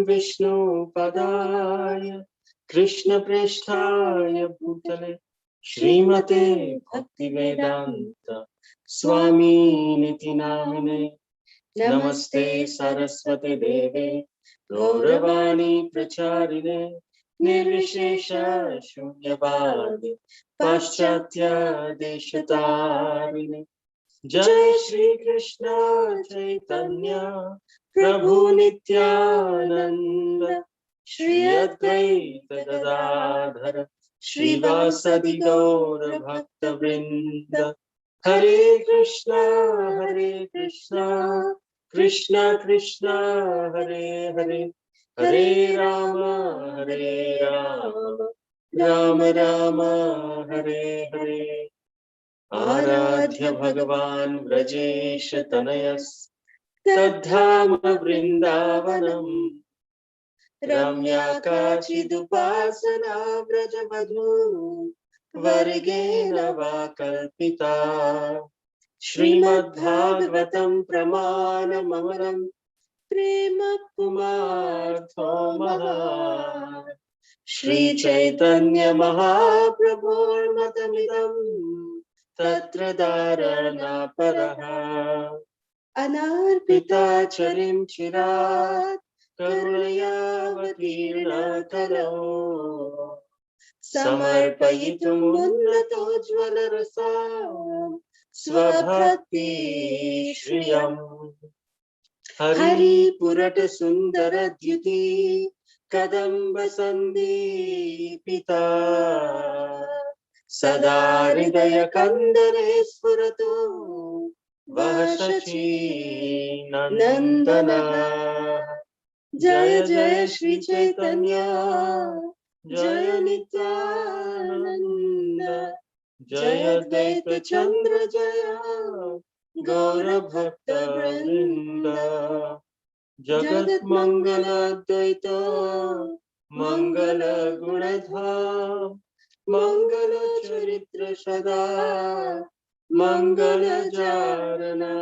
Vishnu Padaya Krishna Presthaya Bhutale Srimate Bhaktivedanta Swami Niti Namine Namaste Saraswati Deve Gauravani Pracharine Nirvishesha Shunyavadi Paschatya Deshatarine Jai Shri Krishna Chaitanya Prabhu Nityananda Shri Advaita Gadadhara Shri Vasadi Gaura Bhakta Vrinda Hare Krishna Krishna Krishna Hare Hare Hare Rama Rama Rama Hare Hare Aradhya Bhagavan Vrajesh Tanayas Tadhama Vrindavanam Ramya Kachidupasana Vrajavadhu Vargena Vakalpita Srimad Bhagavatam Pramana Mamaram Prema Pumartho Maha Shri Chaitanya Mahaprabhu Matamidam Tatra Dharana Paraha Anarpita Charim Chirat Karunayavatirna Karo Samarpayitum Munnato Jvala Rasa Swabhakti Shriyam Hari Purata Sundara Dhyuti Kadamba Sandhi Pita Sada Hridaya Kandare Spuratu Vahasachi Nandana Jaya Jaya Shri Chaitanya Jaya Nityananda Jaya Advaita Chandra Jaya Gaura Bhakta Vrinda Jagat Mangala Advaita Mangala Gunadham Mangala Charitra Sada Mangala Jarana.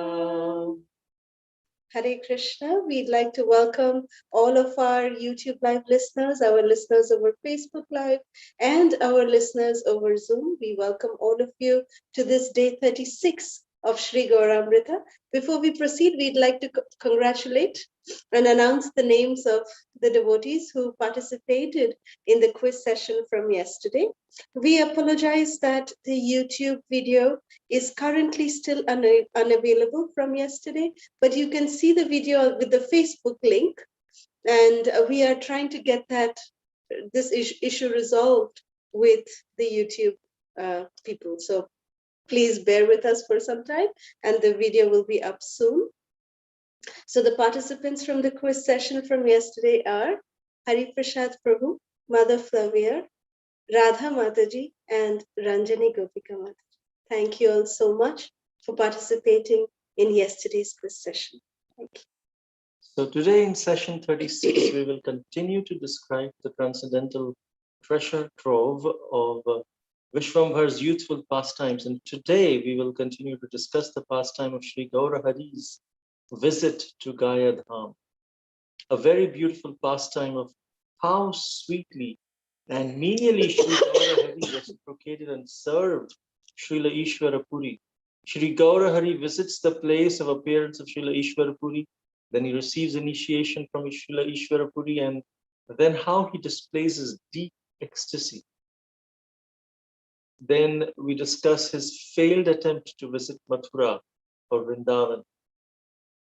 Hare Krishna. We'd like to welcome all of our YouTube Live listeners, our listeners over Facebook Live, and our listeners over Zoom. We welcome all of you to this day 36 of Sri Gauramrita. Before we proceed, we'd like to congratulate and announce the names of the devotees who participated in the quiz session from yesterday. We apologize that the YouTube video is currently still unavailable from yesterday, but you can see the video with the Facebook link, and we are trying to get this issue resolved with the YouTube people. So please bear with us for some time, and the video will be up soon. So the participants from the quiz session from yesterday are Hari Prasad Prabhu, Mother Flavia, Radha Mataji, and Ranjani Gopika Mataji. Thank you all so much for participating in yesterday's quiz session. Thank you. So today in session 36, we will continue to describe the transcendental treasure trove of Vishvambhar's youthful pastimes. And today we will continue to discuss the pastime of Sri Gaura Hari's visit to Gaya Dham. A very beautiful pastime of how sweetly and menially Sri Gaura Hari reciprocated and served Srila Ishvara Puri. Sri Gaura Hari visits the place of appearance of Srila Ishvara Puri, then he receives initiation from Srila Ishvara Puri, and then how he displays his deep ecstasy. Then we discuss his failed attempt to visit Mathura or Vrindavan.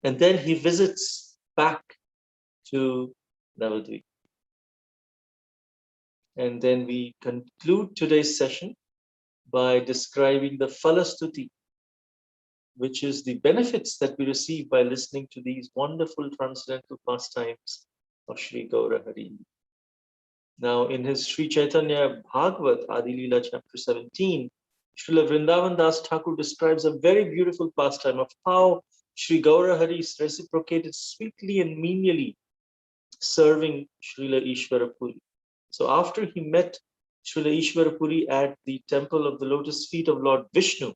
And then he visits back to Navadvipa. And then we conclude today's session by describing the Phala Stuti, which is the benefits that we receive by listening to these wonderful transcendental pastimes of Sri Gaura Hari. Now, in his Sri Chaitanya Bhagavat, Adi Leela, chapter 17, Srila Vrindavan Das Thakur describes a very beautiful pastime of how Sri Gaura Hari reciprocated sweetly and menially, serving Srila Ishvara Puri. So after he met Srila Ishvara Puri at the temple of the lotus feet of Lord Vishnu,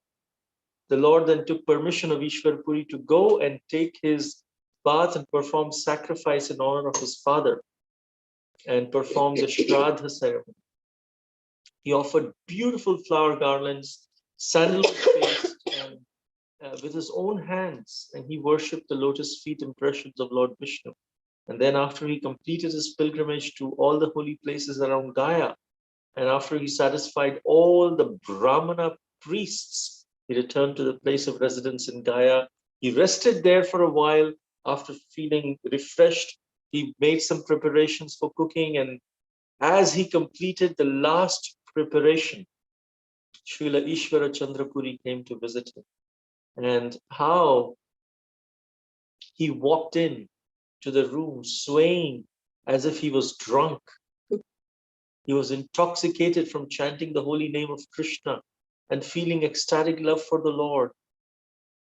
the Lord then took permission of Ishvara Puri to go and take his bath and performed sacrifice in honor of his father and performed the Shraddha ceremony. He offered beautiful flower garlands, sandalwood paste, and with his own hands, and he worshipped the lotus feet impressions of Lord Vishnu. And then after he completed his pilgrimage to all the holy places around Gaya, and after he satisfied all the Brahmana priests, he returned to the place of residence in Gaya. He rested there for a while. After feeling refreshed, he made some preparations for cooking, and as he completed the last preparation, Srila Ishvara Chandrapuri came to visit him. And how he walked in to the room swaying as if he was drunk. He was intoxicated from chanting the holy name of Krishna and feeling ecstatic love for the Lord.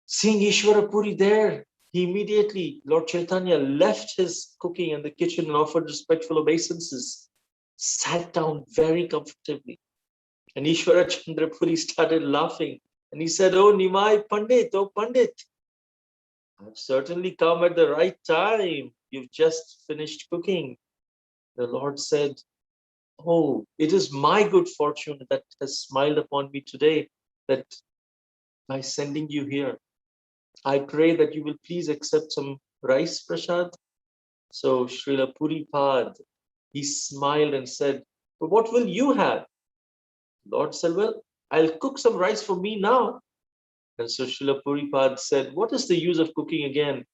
Seeing Ishvara Puri there, he immediately, Lord Caitanya, left his cooking in the kitchen and offered respectful obeisances, sat down very comfortably. And Ishvara Chandrapuri started laughing. And he said, "Oh, Nimai Pandit, oh Pandit, I've certainly come at the right time. You've just finished cooking." The Lord said, "Oh, it is my good fortune that has smiled upon me today, that by sending you here, I pray that you will please accept some rice prasad." So Srila Puripad, he smiled and said, "But what will you have?" Lord said, "Well, I'll cook some rice for me now." And so Srila Puripad said, "What is the use of cooking again?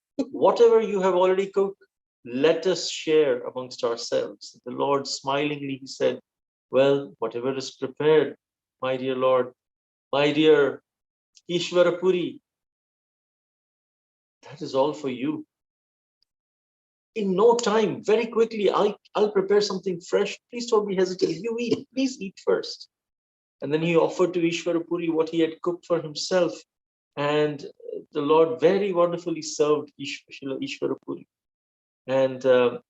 Whatever you have already cooked, let us share amongst ourselves." The Lord smilingly, he said, "Well, whatever is prepared, my dear Lord, my dear Ishvara Puri, that is all for you. In no time, very quickly, I'll prepare something fresh. Please don't be hesitant. You eat, please eat first." And then he offered to Ishvara Puri what he had cooked for himself. And the Lord very wonderfully served Ishvara Puri. And the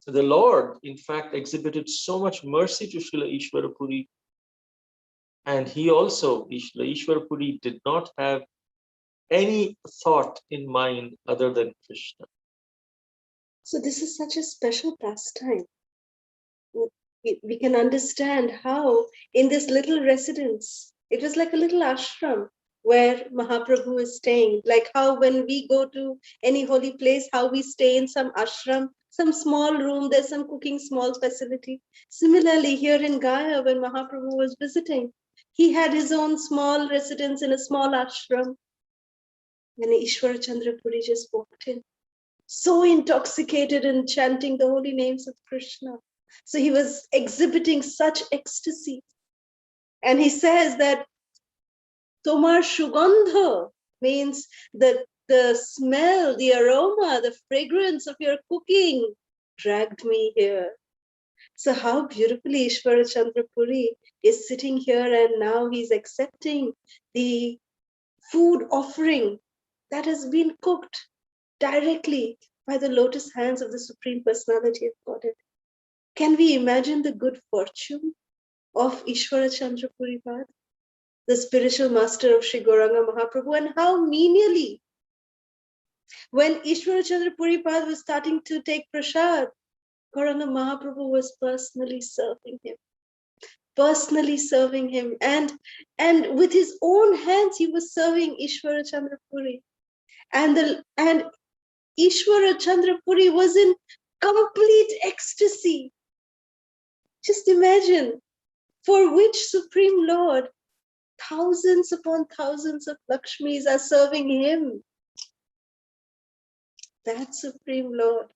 Lord, in fact, exhibited so much mercy to Srila Ishvara Puri. And he also, Srila Ishvara Puri, did not have any thought in mind other than Krishna. So this is such a special pastime. We can understand how in this little residence, it was like a little ashram where Mahaprabhu is staying. Like how when we go to any holy place, how we stay in some ashram, some small room, there's some cooking, small facility. Similarly, here in Gaya, when Mahaprabhu was visiting, he had his own small residence in a small ashram. And Ishvara Chandrapuri just walked in, so intoxicated and chanting the holy names of Krishna. So he was exhibiting such ecstasy. And he says that Tomar Shugandha means the smell, the aroma, the fragrance of your cooking dragged me here. So how beautifully Ishvara Chandrapuri is sitting here, and now he's accepting the food offering that has been cooked directly by the lotus hands of the Supreme Personality of Godhead. Can we imagine the good fortune of Ishvara Chandra Puripad, the spiritual master of Sri Gauranga Mahaprabhu, and how menially, when Ishvara Chandra Puripad was starting to take prasad, Gauranga Mahaprabhu was personally serving him, and with his own hands he was serving Ishvara Chandra Puri. And Ishvara Chandra Puri was in complete ecstasy. Just imagine, for which Supreme Lord thousands upon thousands of Lakshmis are serving him. That Supreme Lord,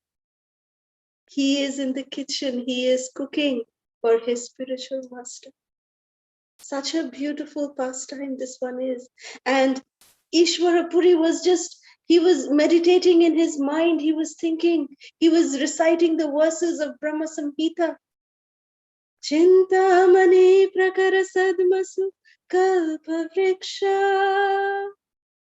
he is in the kitchen, he is cooking for his spiritual master. Such a beautiful pastime this one is. And Ishvara Puri he was meditating in his mind, he was thinking, he was reciting the verses of Brahma Samhita. Chintamani prakara sadmasu kalpa vriksha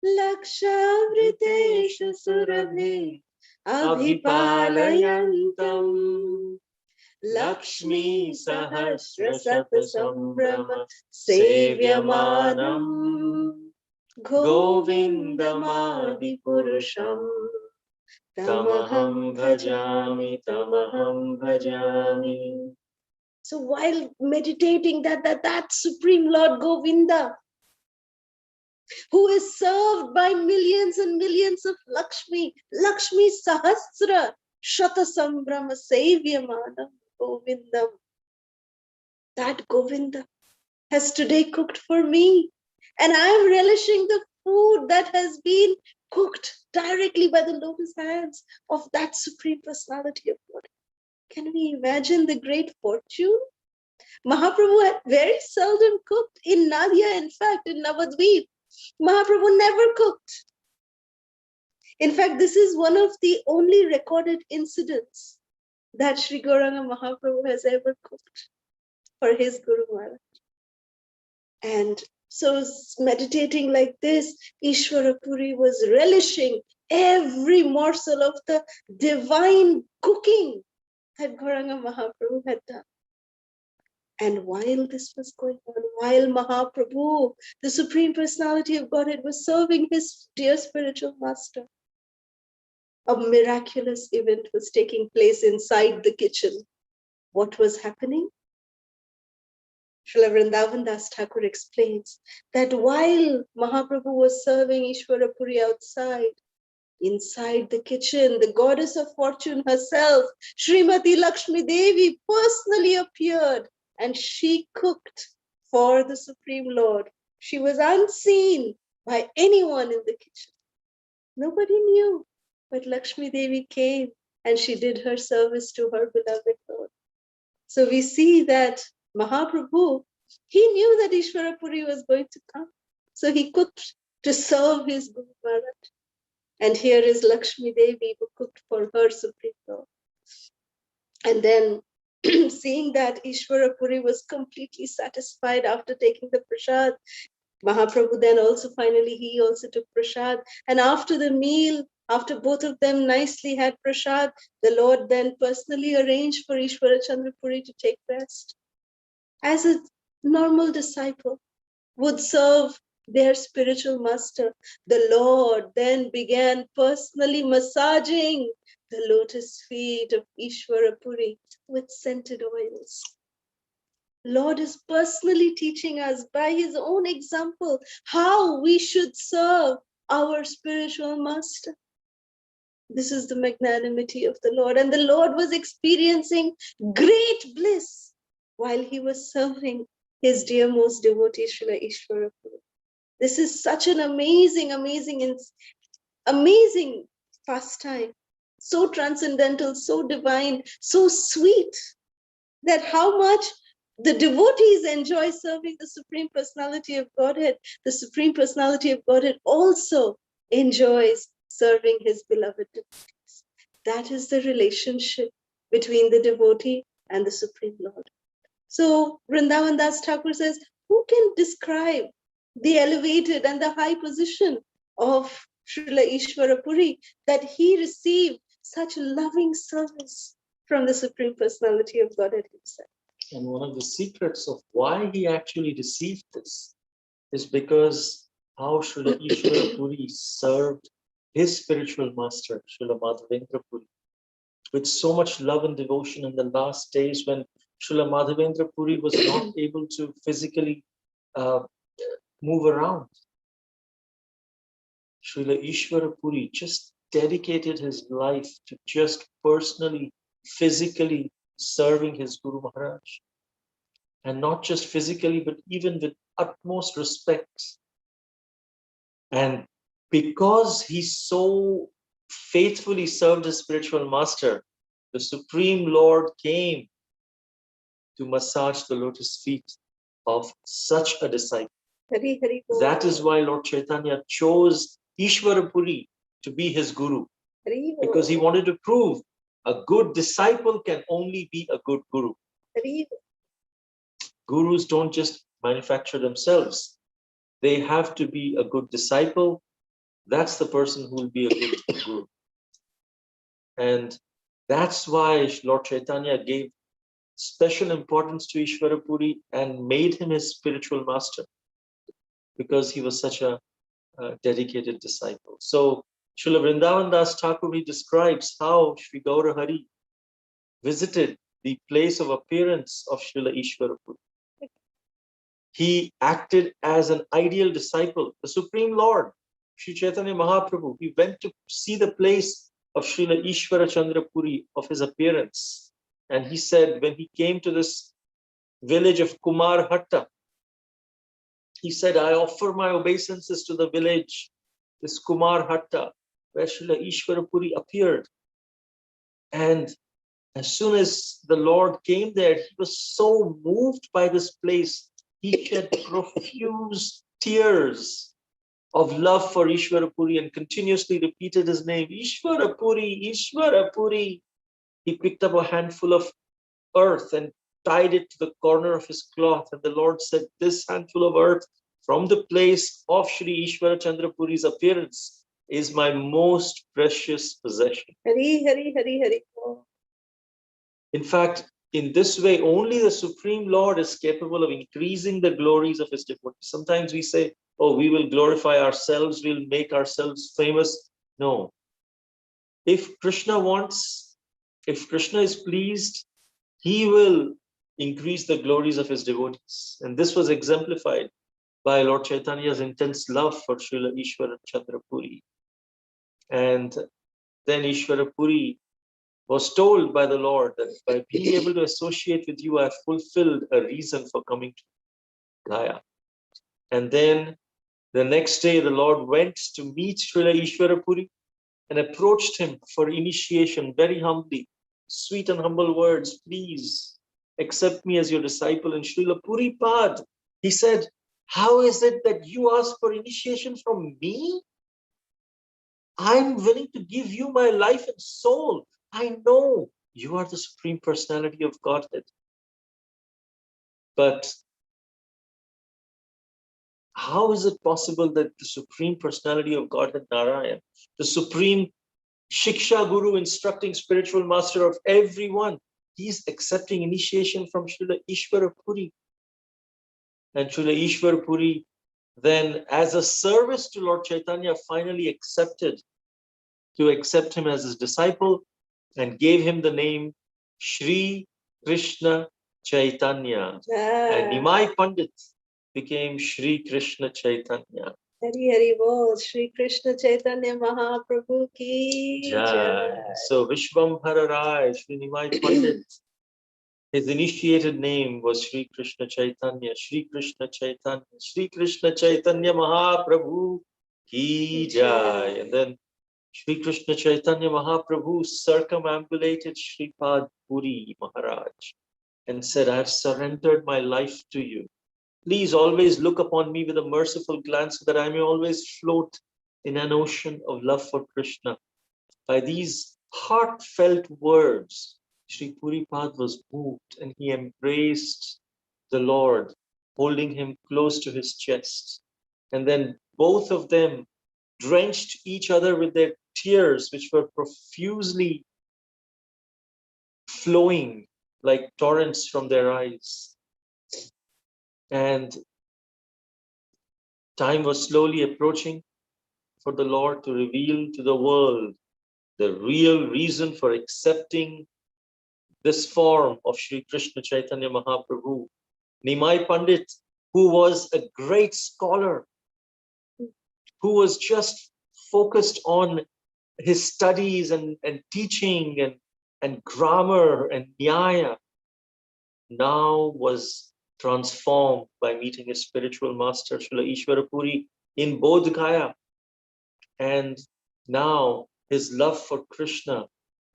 lakshavritesh surabhi abhipalayantam Lakshmi sahasra sat sambrama sevyamanam Govindamadi purusham Tamaham bhajami, tamaham bhajami. So while meditating that Supreme Lord Govinda, who is served by millions and millions of Lakshmi Sahasra, Shata Sambrahma Sevyamanam Govindam. That Govinda has today cooked for me. And I'm relishing the food that has been cooked directly by the lotus hands of that Supreme Personality of God. Can we imagine the great fortune? Mahaprabhu had very seldom cooked. In Nadia, in fact, in Navadvipa, Mahaprabhu never cooked. In fact, this is one of the only recorded incidents that Sri Gauranga Mahaprabhu has ever cooked for his Guru Maharaj. And so meditating like this, Ishvara Puri was relishing every morsel of the divine cooking that Gauranga Mahaprabhu had done. And while this was going on, while Mahaprabhu, the Supreme Personality of Godhead, was serving his dear spiritual master, a miraculous event was taking place inside the kitchen. What was happening? Srila Vrindavan Das Thakur explains that while Mahaprabhu was serving Ishvara Puri outside, inside the kitchen, the goddess of fortune herself, Srimati Lakshmi Devi, personally appeared and she cooked for the Supreme Lord. She was unseen by anyone in the kitchen. Nobody knew, but Lakshmi Devi came and she did her service to her beloved Lord. So we see that Mahaprabhu, he knew that Ishvara Puri was going to come. So he cooked to serve his Guru Maharaj. And here is Lakshmi Devi who cooked for her Supreme Lord. And then seeing that Ishvara Puri was completely satisfied after taking the prasad, Mahaprabhu then also finally, he also took prasad. And after the meal, after both of them nicely had prasad, the Lord then personally arranged for Ishvara Chandra Puri to take rest. As a normal disciple would serve their spiritual master, the Lord then began personally massaging the lotus feet of Ishvara Puri with scented oils. Lord is personally teaching us by his own example how we should serve our spiritual master. This is the magnanimity of the Lord. And the Lord was experiencing great bliss while he was serving his dear most devotee, Srila Ishvara Puri. This is such an amazing pastime. So transcendental, so divine, so sweet, that how much the devotees enjoy serving the Supreme Personality of Godhead, the Supreme Personality of Godhead also enjoys serving his beloved devotees. That is the relationship between the devotee and the Supreme Lord. So Vrindavan Das Thakur says, who can describe the elevated and the high position of Srila Ishvara Puri, that he received such loving service from the Supreme Personality of Godhead himself? And one of the secrets of why he actually received this is because how Srila Ishvara Puri served his spiritual master, Srila Madhavendra Puri, with so much love and devotion in the last days when Srila Madhavendra Puri was not able to physically move around. Srila Ishvara Puri just dedicated his life to just personally, physically serving his Guru Maharaj. And not just physically, but even with utmost respect. And because he so faithfully served his spiritual master, the Supreme Lord came to massage the lotus feet of such a disciple. Hari Hari Bol. That is why Lord Caitanya chose Ishvara Puri to be his guru, Hari Bol. because he wanted to prove a good disciple can only be a good guru. Hari Bol. Gurus don't just manufacture themselves. They have to be a good disciple. That's the person who will be a good guru. And that's why Lord Caitanya gave special importance to Ishvara Puri and made him his spiritual master, because he was such a dedicated disciple. So Srila Vrindavan Das Thakur, he describes how Sri Gaura Hari visited the place of appearance of Srila Ishvara Puri. He acted as an ideal disciple. The Supreme Lord, Sri Chaitanya Mahaprabhu, he went to see the place of Srila Ishvara Chandra Puri, of his appearance. And he said, when he came to this village of Kumar Hatta, he said, I offer my obeisances to the village, this Kumar Hatta, where Srila Ishvara Puri appeared. And as soon as the Lord came there, he was so moved by this place. He shed profuse tears of love for Ishvara Puri and continuously repeated his name, Ishvara Puri, Ishvara Puri. He picked up a handful of earth and tied it to the corner of his cloth. And the Lord said, this handful of earth from the place of Sri Ishvara Chandra Puri's appearance is my most precious possession. Hari, Hari, Hari, Hari. In fact, in this way, only the Supreme Lord is capable of increasing the glories of his devotees. Sometimes we say, oh, we will glorify ourselves, we'll make ourselves famous. No. If Krishna wants, if Krishna is pleased, he will increase the glories of his devotees. And this was exemplified by Lord Chaitanya's intense love for Srila Ishvara Chandra Puri. And then Ishvara Puri was told by the Lord that by being able to associate with you, I have fulfilled a reason for coming to Gaya. And then the next day, the Lord went to meet Srila Ishvara Puri and approached him for initiation very humbly. Sweet and humble words, please accept me as your disciple. And Srila Puri Pad, he said, how is it that you ask for initiation from me? I'm willing to give you my life and soul. I know you are the Supreme Personality of Godhead. But how is it possible that the Supreme Personality of Godhead, Narayan, the Supreme Shiksha Guru, instructing spiritual master of everyone, he's accepting initiation from Srila Ishvara Puri? And Srila Ishvara Puri then, as a service to Lord Chaitanya, finally accepted to accept him as his disciple and gave him the name Shri Krishna Chaitanya. And Nimai Pandit became Shri Krishna Chaitanya. Hari Hari Bol, Shri Krishna Chaitanya Mahaprabhu ki jai. So Vishvambhar Rai, Shri Nimai Pandit, his initiated name was Shri Krishna Chaitanya, Shri Krishna Chaitanya, Shri Krishna Chaitanya Mahaprabhu ki jai. And then Shri Krishna Chaitanya Mahaprabhu circumambulated Shripad Puri Maharaj and said, I have surrendered my life to you. Please always look upon me with a merciful glance so that I may always float in an ocean of love for Krishna. By these heartfelt words, Shri Puripad was moved and he embraced the Lord, holding him close to his chest. And then both of them drenched each other with their tears, which were profusely flowing like torrents from their eyes. And time was slowly approaching for the Lord to reveal to the world the real reason for accepting this form of Sri Krishna Chaitanya Mahaprabhu. Nimai Pandit, who was a great scholar, who was just focused on his studies and teaching and grammar and nyaya, now was transformed by meeting his spiritual master, Srila Ishvara Puri, in Bodh Gaya. And now his love for Krishna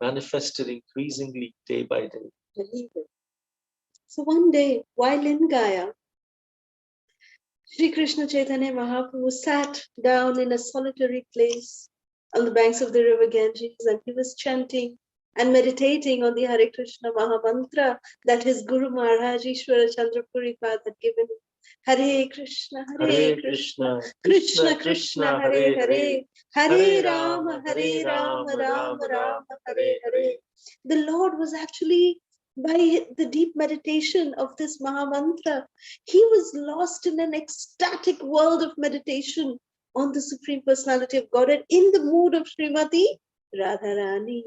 manifested increasingly day by day. So one day, while in Gaya, Sri Krishna Chaitanya Mahaprabhu sat down in a solitary place on the banks of the river Ganges, and he was chanting and meditating on the Hare Krishna Mahamantra that his Guru Maharaj Ishvara Chandra Puripad had given him. Hare Krishna, Hare Krishna, Krishna Krishna, Hare Hare, Hare Rama, Hare Rama, Rama Rama, Hare Hare. The Lord was actually, by the deep meditation of this Mahamantra, he was lost in an ecstatic world of meditation on the Supreme Personality of Godhead in the mood of Srimati Radharani.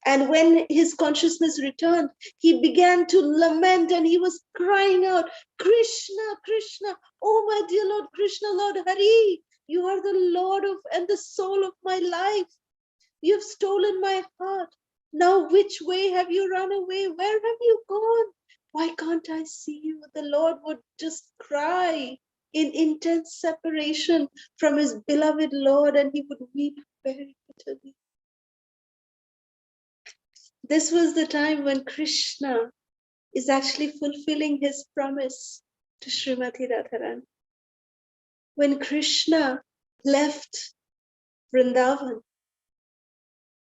And when his consciousness returned, he began to lament and he was crying out, Krishna, Krishna, oh my dear Lord Krishna, Lord Hari, you are the Lord of and the soul of my life. You have stolen my heart. Now which way have you run away? Where have you gone? Why can't I see you? The Lord would just cry in intense separation from his beloved Lord, and he would weep very bitterly. This was the time when Krishna is actually fulfilling his promise to Srimati Radharani. When Krishna left Vrindavan,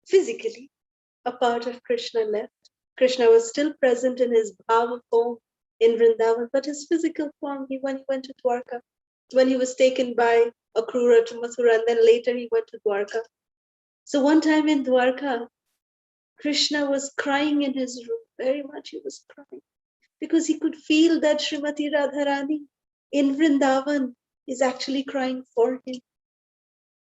physically, a part of Krishna left. Krishna was still present in his bhava form in Vrindavan, but his physical form, when he went to Dwarka, when he was taken by Akrura to Mathura, and then later he went to Dwarka. So one time in Dwarka, Krishna was crying in his room, very much he was crying, because he could feel that Srimati Radharani in Vrindavan is actually crying for him.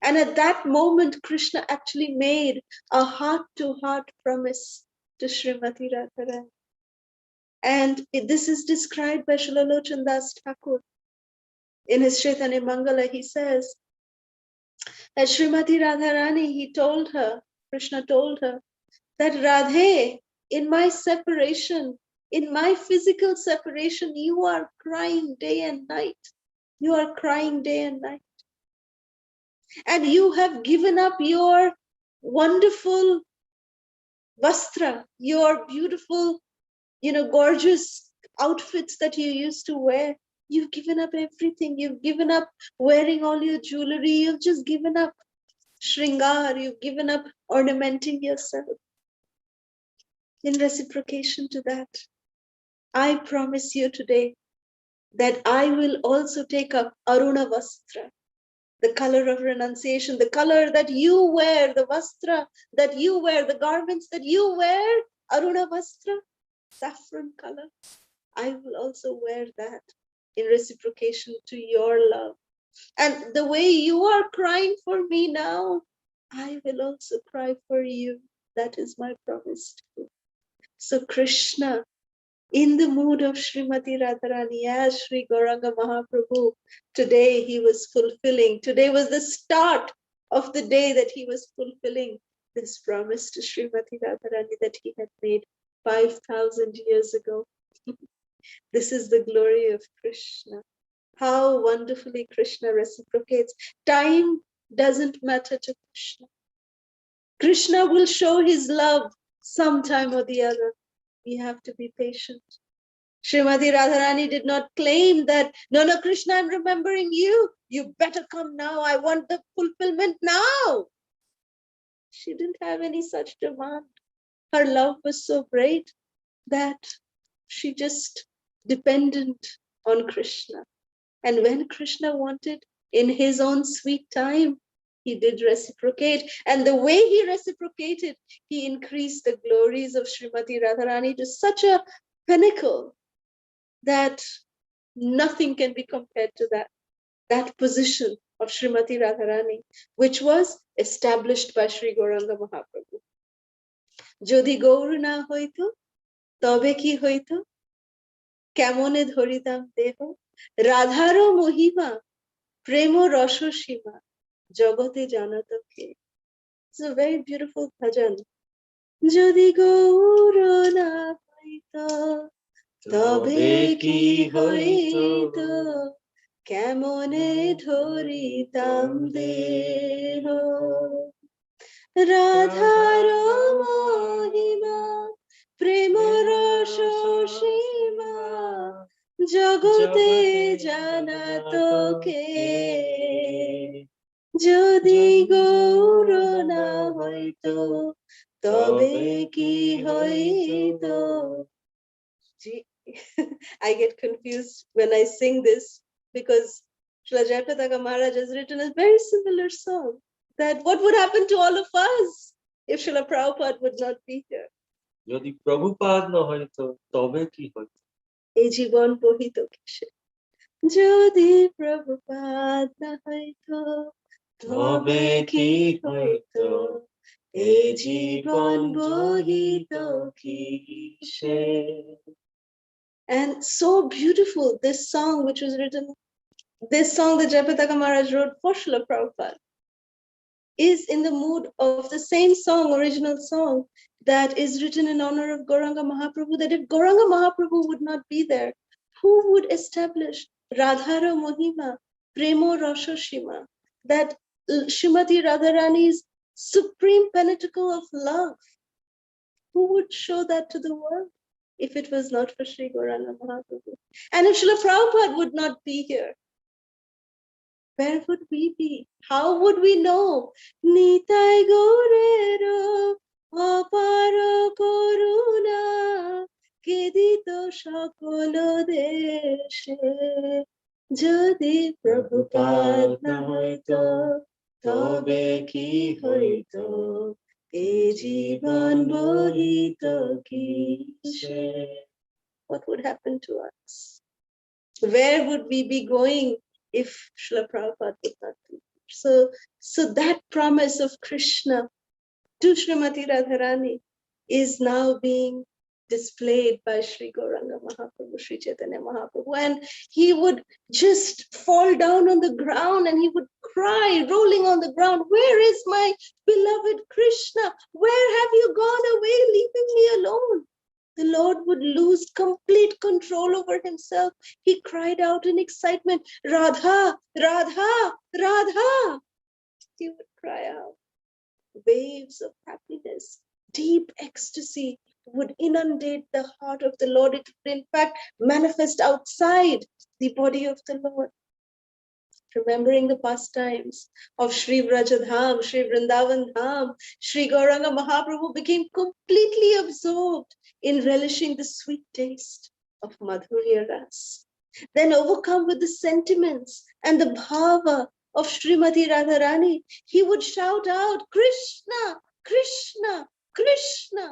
And at that moment, Krishna actually made a heart-to-heart promise to Srimati Radharani. And this is described by Srila Lochan Das Thakur. In his Chaitanya Mangala, he says that Srimati Radharani, Krishna told her, that Radhe, in my separation, in my physical separation, you are crying day and night. You are crying day and night. And you have given up your wonderful vastra, your beautiful, gorgeous outfits that you used to wear. You've given up everything. You've given up wearing all your jewelry. You've just given up shringar. You've given up ornamenting yourself. In reciprocation to that, I promise you today that I will also take up Aruna Vastra, the color of renunciation, the color that you wear, the Vastra that you wear, the garments that you wear, Aruna Vastra, saffron color. I will also wear that in reciprocation to your love. And the way you are crying for me now, I will also cry for you. That is my promise to you. So Krishna, in the mood of Srimati Radharani, as Sri Gauranga Mahaprabhu, today he was fulfilling. Today was the start of the day that he was fulfilling this promise to Srimati Radharani that he had made 5,000 years ago. This is the glory of Krishna. How wonderfully Krishna reciprocates. Time doesn't matter to Krishna. Krishna will show his love sometime or the other. We have to be patient. Srimati Radharani did not claim that, no, Krishna, I'm remembering you. You better come now. I want the fulfillment now. She didn't have any such demand. Her love was so great that she just depended on Krishna. And when Krishna wanted, in his own sweet time, he did reciprocate. And the way he reciprocated, he increased the glories of Srimati Radharani to such a pinnacle that nothing can be compared to that position of Srimati Radharani, which was established by Sri Gauranga Mahaprabhu. Jodi Gaur na hoito, tobe ki hoito, kemone dhoritam deho, Radharo Mohima, Premo Rasho Shima, Jagote Janato ke. It's a very beautiful bhajan. Jodi Gaur na hoito, tobe ki hoito, kemone dhoritam deho, Radharo Mohima, Premo Rasho Shima, Jagote Janato ke. Jodi Gaur na hoito, tobe ki hoito. I get confused when I sing this because Srila Jayapataka Maharaj has written a very similar song. That what would happen to all of us if Srila Prabhupada would not be here? Jodi Prabhupada na hoito, tobe ki hoito. E জীবন বহিত কিসে? Jodi Prabhupada na hoito, তবে কি হইতো এ জীবন বহিত কিসে। And so beautiful, this song which was written, this song that Jayapataka Maharaj wrote for Srila Prabhupada is in the mood of the same song, original song, that is written in honor of Gauranga Mahaprabhu, that if Gauranga Mahaprabhu would not be there, who would establish Radhara Mohima, Premo Rasha Shima, that Srimati Radharani's supreme pinnacle of love? Who would show that to the world if it was not for Sri Gauranga Mahaprabhu? And if Srila Prabhupada would not be here, where would we be? How would we know? Nitai Gaurero aparo koruna kedito shakolo deshe jodi Prabhupada na hoito tobe ki hoito e jiban bohito kishe. What would happen to us? Where would we be going if Srila Prabhupada would not be here? So that promise of Krishna to Srimati Radharani is now being displayed by Sri Gauranga Mahaprabhu, Sri Chaitanya Mahaprabhu, and he would just fall down on the ground and he would cry, rolling on the ground, "Where is my beloved Krishna? Where have you gone away, leaving me alone?" The Lord would lose complete control over himself. He cried out in excitement, "Radha, Radha, Radha." He would cry out. Waves of happiness, deep ecstasy would inundate the heart of the Lord. It would, in fact, manifest outside the body of the Lord. Remembering the pastimes of Sri Dham, Sri Vrindavan Dham, Sri Gauranga Mahaprabhu became completely absorbed in relishing the sweet taste of Madhurya Ras. Then, overcome with the sentiments and the bhava of Srimati Radharani, he would shout out, "Krishna, Krishna, Krishna."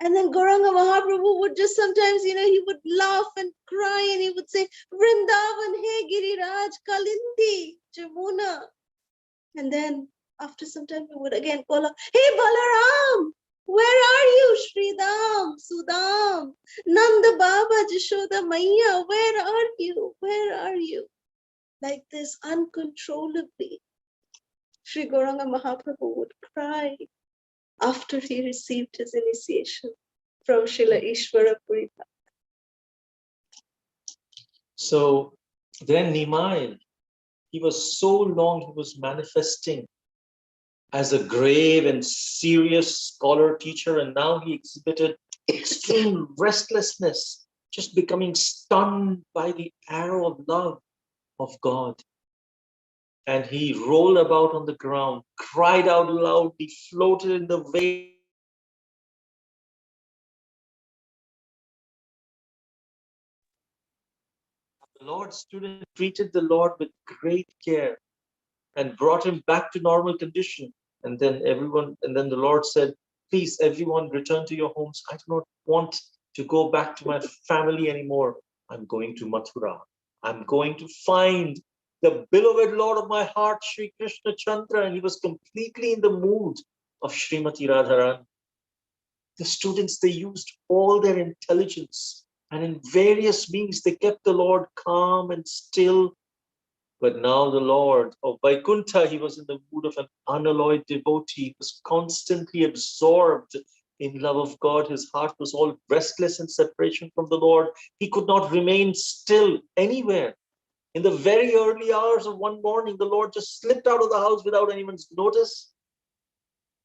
And then Gauranga Mahaprabhu would just sometimes, he would laugh and cry and he would say, "Vrindavan, hey Giriraj, Kalindi, Jamuna." And then after some time he would again call out, "Hey Balaram, where are you? Sridham, Sudham, Nanda Baba, Jashoda Maiya, where are you? Where are you?" Like this, uncontrollably, Sri Gauranga Mahaprabhu would cry after he received his initiation from Srila Ishvara Puri. So then Nimai, he was so long, he was manifesting as a grave and serious scholar teacher, and now he exhibited extreme restlessness, just becoming stunned by the arrow of love of God. And he rolled about on the ground, cried out loudly, floated in the waves. The Lord's student treated the Lord with great care and brought him back to normal condition. And then the Lord said, "Please, everyone, return to your homes. I do not want to go back to my family anymore. I'm going to Mathura. I'm going to find the beloved Lord of my heart, Sri Krishna Chandra." And he was completely in the mood of Srimati Radharani. The students, they used all their intelligence, and in various means they kept the Lord calm and still. But now the Lord of Vaikuntha, he was in the mood of an unalloyed devotee. He was constantly absorbed in love of God. His heart was all restless in separation from the Lord. He could not remain still anywhere. In the very early hours of one morning, the Lord just slipped out of the house without anyone's notice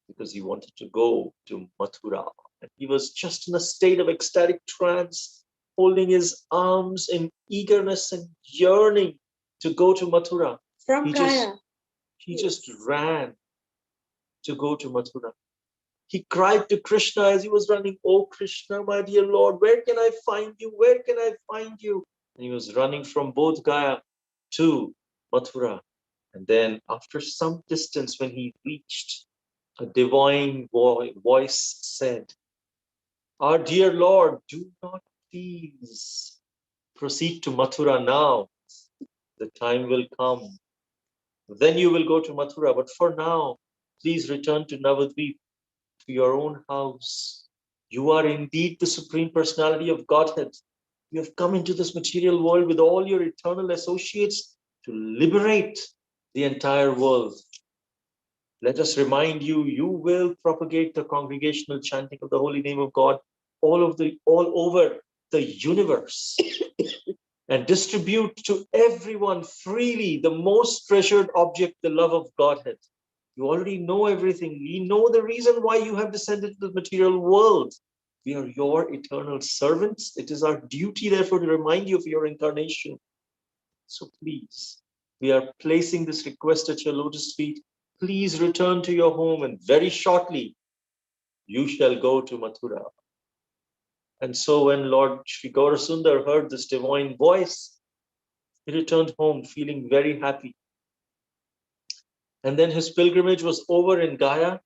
because he wanted to go to Mathura. And he was just in a state of ecstatic trance, holding his arms in eagerness and yearning to go to Mathura. From Gaya. He just ran to go to Mathura. He cried to Krishna as he was running, "Oh Krishna, my dear Lord, where can I find you? Where can I find you?" And he was running from both Gaya to Mathura. And then after some distance, when he reached, a divine voice said, "Our dear Lord, do not please proceed to Mathura now. The time will come Then you will go to Mathura. But for now, please return to Navadvipa, to your own house. You are indeed the Supreme Personality of Godhead. You have come into this material world with all your eternal associates to liberate the entire world. Let us remind you, you will propagate the congregational chanting of the holy name of God all over the universe and distribute to everyone freely the most treasured object, the love of Godhead. You already know everything. We know the reason why you have descended to the material world. We are your eternal servants. It is our duty, therefore, to remind you of your incarnation. So please, we are placing this request at your lotus feet. Please return to your home, and very shortly, you shall go to Mathura. And so when Lord Sri Gaurasundar heard this divine voice, he returned home feeling very happy. And then his pilgrimage was over in Gaya,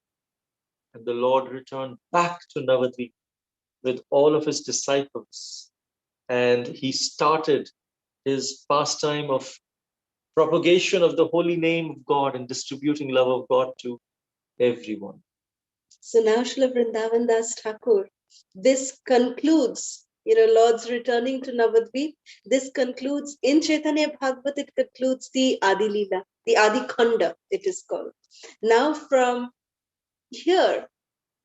and the Lord returned back to Navadvipa with all of his disciples. And he started his pastime of propagation of the holy name of God and distributing love of God to everyone. So now Srila Vrindavan Das Thakur, this concludes, Lord's returning to Navadvip. This concludes, in Chaitanya Bhagavat, it concludes the Adi Leela, the Adi Khanda, it is called. Now from here,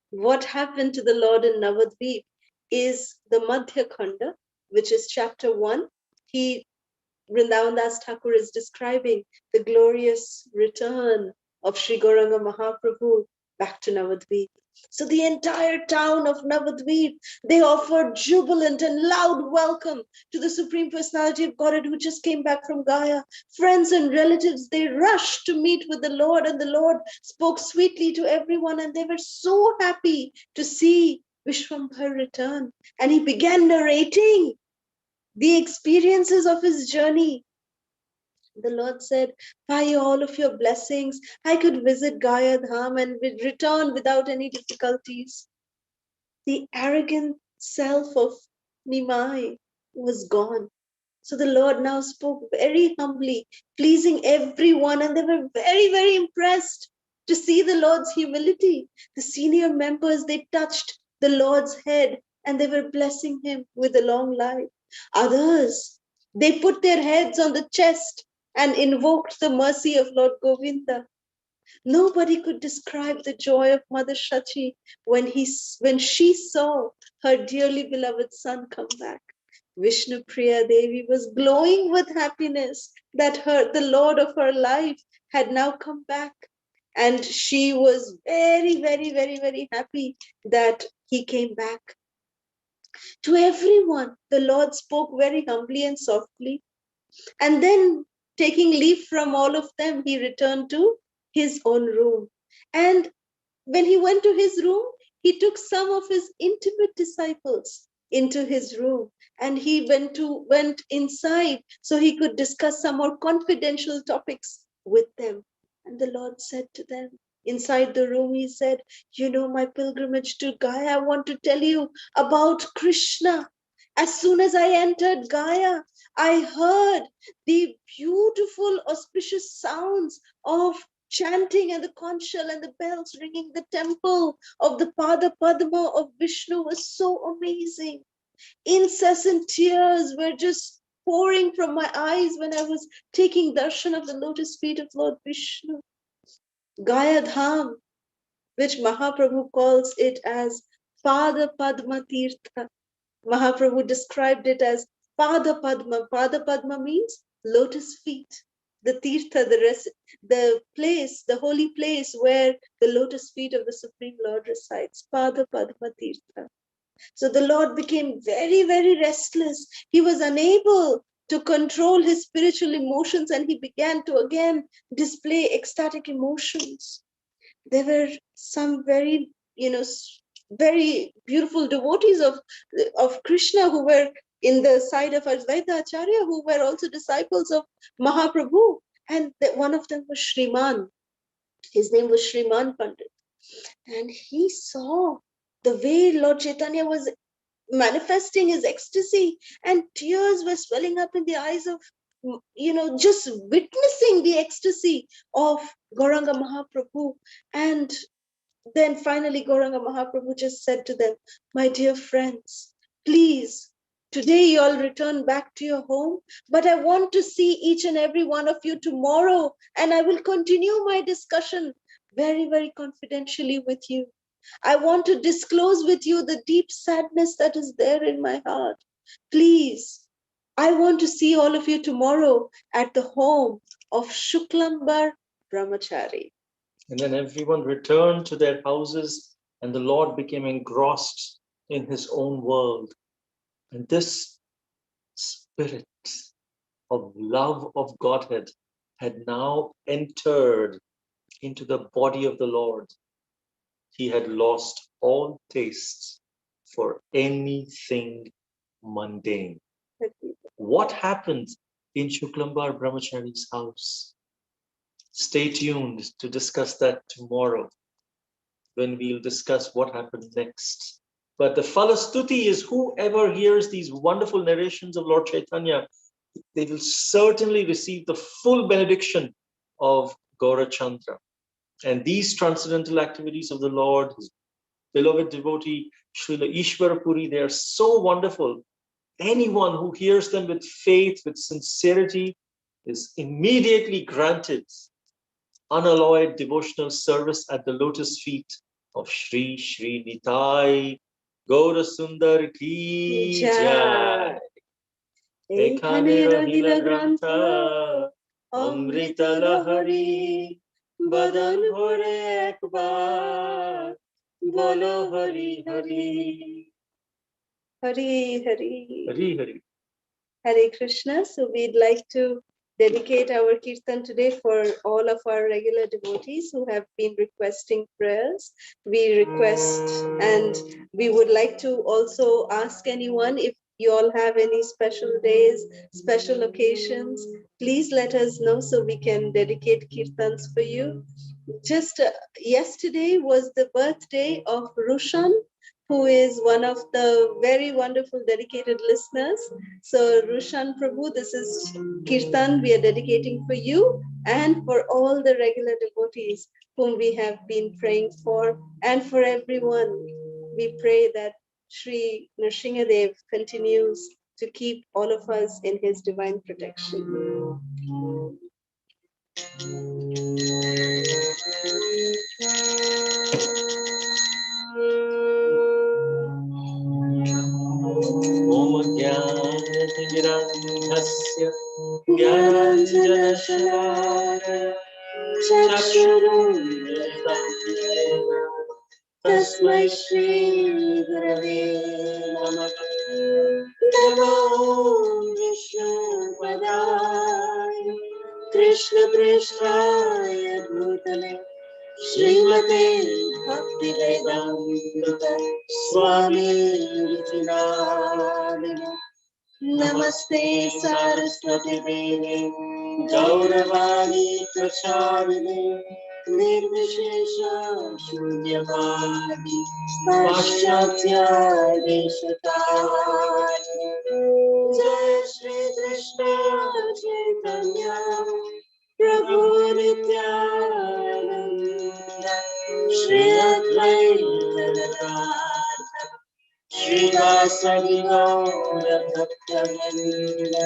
what happened to the Lord in Navadvip is the Madhya Khanda, which is chapter 1. Vrindavan Das Thakur is describing the glorious return of Sri Gauranga Mahaprabhu back to Navadvip. So the entire town of Navadvip, they offered jubilant and loud welcome to the Supreme Personality of Godhead who just came back from Gaya. Friends and relatives, they rushed to meet with the Lord, and the Lord spoke sweetly to everyone, and they were so happy to see Vishvambhar return. And he began narrating the experiences of his journey. The Lord said, by all of your blessings, I could visit Gaya Dham and return without any difficulties. The arrogant self of Nimai was gone. So the Lord now spoke very humbly, pleasing everyone, and they were very, very impressed to see the Lord's humility. The senior members, they touched the Lord's head and they were blessing him with a long life. Others, they put their heads on the chest and invoked the mercy of Lord Govinda. Nobody could describe the joy of Mother Shachi when she saw her dearly beloved son come back. Vishnu Priya Devi was glowing with happiness that the Lord of her life had now come back. And she was very, very, very, very happy that he came back. To everyone, the Lord spoke very humbly and softly. And then, taking leave from all of them, he returned to his own room. And when he went to his room, he took some of his intimate disciples into his room, and he went inside so he could discuss some more confidential topics with them. And the Lord said to them, inside the room, he said, my pilgrimage to Gaya, I want to tell you about Krishna. As soon as I entered Gaya, I heard the beautiful, auspicious sounds of chanting, and the conch shell and the bells ringing. The temple of the Pada Padma of Vishnu was so amazing. Incessant tears were just pouring from my eyes when I was taking darshan of the lotus feet of Lord Vishnu. Gaya Dham, which Mahaprabhu calls it as Pada Padma Tirtha. Mahaprabhu described it as Pada Padma. Pada Padma means lotus feet. The Tirtha, the place, the holy place where the lotus feet of the Supreme Lord resides. Pada Padma Tirtha. So the Lord became very, very restless. He was unable to control his spiritual emotions, and he began to again display ecstatic emotions. There were some very, very beautiful devotees of Krishna who were in the side of Advaita Acharya, who were also disciples of Mahaprabhu. And one of them was Shriman. His name was Shriman Pandit. And he saw the way Lord Chaitanya was manifesting his ecstasy, and tears were swelling up in the eyes of just witnessing the ecstasy of Gauranga Mahaprabhu. And then finally, Gauranga Mahaprabhu just said to them, my dear friends, please, today you all return back to your home, but I want to see each and every one of you tomorrow, and I will continue my discussion very, very confidentially with you. I want to disclose with you the deep sadness that is there in my heart. Please, I want to see all of you tomorrow at the home of Shuklambar Brahmachari. And then everyone returned to their houses, and the Lord became engrossed in his own world. And this spirit of love of Godhead had now entered into the body of the Lord. He had lost all taste for anything mundane. What happened in Shuklambar Brahmachari's house? Stay tuned to discuss that tomorrow, when we'll discuss what happened next. But the Phala Stuti is whoever hears these wonderful narrations of Lord Caitanya, they will certainly receive the full benediction of Gaura Chandra. And these transcendental activities of the Lord, his beloved devotee, Srila Ishvara Puri, they are so wonderful. Anyone who hears them with faith, with sincerity, is immediately granted unalloyed devotional service at the lotus feet of Shri Shri Nitai Gaura Sundar ki jai. Ekhane rahila grantha Amrita lahari badan bhore ekbar bolo Hari Hari. Hari Hari. Hari Hari. Hare Krishna. So we'd like to dedicate our kirtan today for all of our regular devotees who have been requesting prayers. We request, and we would like to also ask anyone, if you all have any special days, special occasions, please let us know so we can dedicate kirtans for you. Just yesterday was the birthday of Rushan, who is one of the very wonderful dedicated listeners. So Rushan Prabhu, this is Kirtan we are dedicating for you and for all the regular devotees whom we have been praying for, and for everyone. We pray that Sri Nrsingadev continues to keep all of us in his divine protection. Om Jnana-timirandhasya Jnananjana-shalakaya Chakshurunmilitam Yena Tasmai Shri Gurave Namah. Namo Vishnu Padaya Krishna Prishthaya Bhutale Srimate Bhakti Vedanta Swami Vitinadina Namaste Saraswati Devi Gauravani Pracharine Nirvishesha Shunyavadi Paschatya Deshatari Jai Shri Krishna Chaitanya Prabhu Nityananda Shri Advaita Gadadhara Shri Vasadi Gaura Bhaktavinda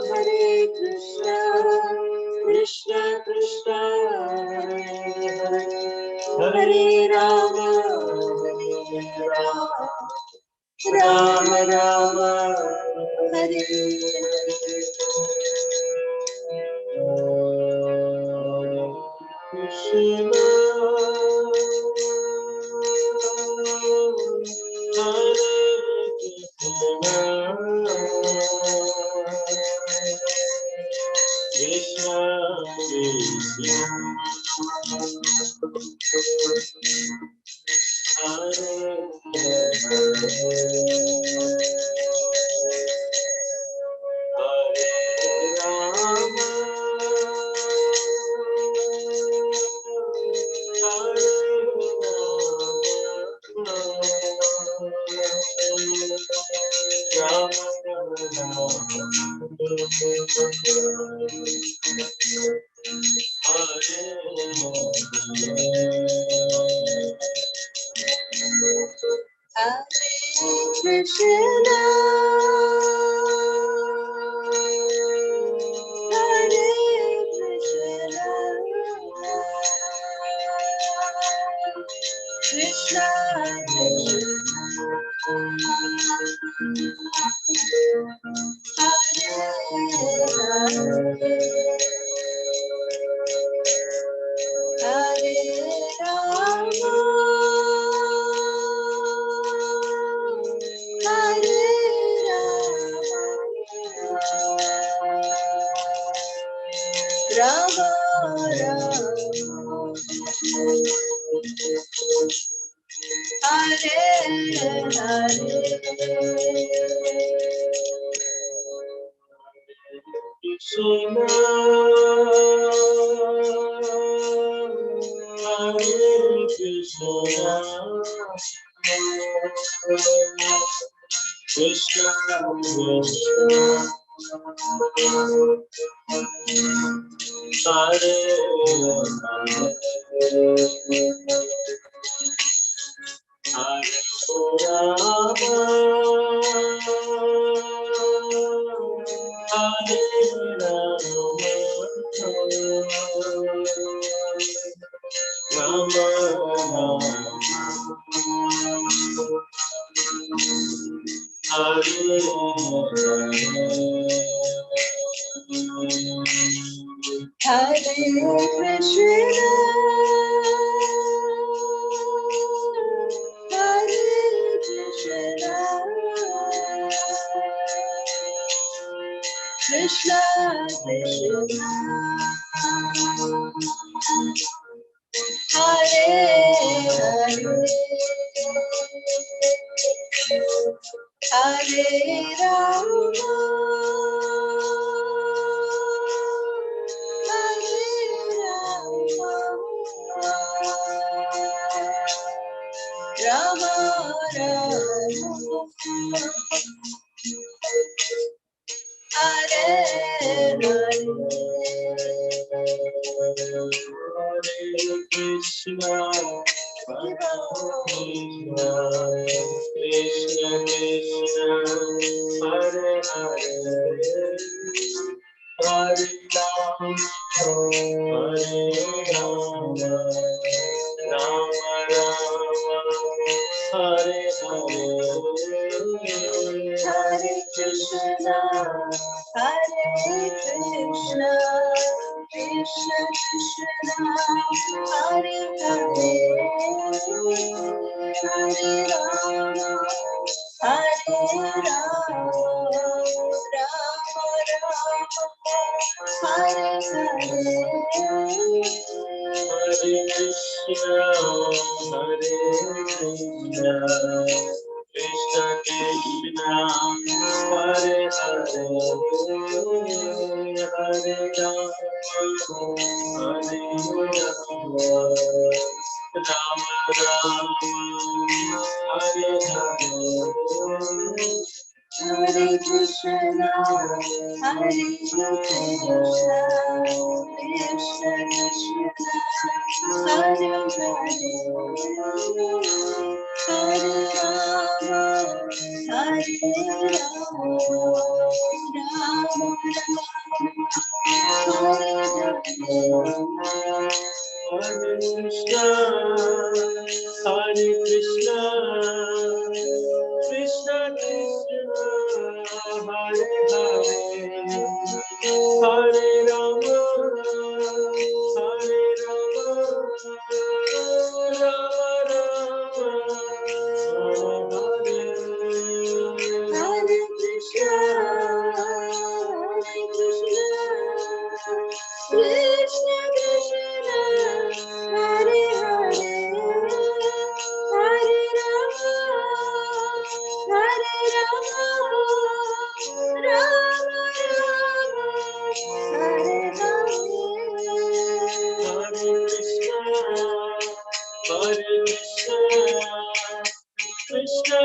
Hare Krishna, Krishna Krishna, Hare Hare, Hare Rama, Hare Rama, Rama Rama, Hare Krishna. Rama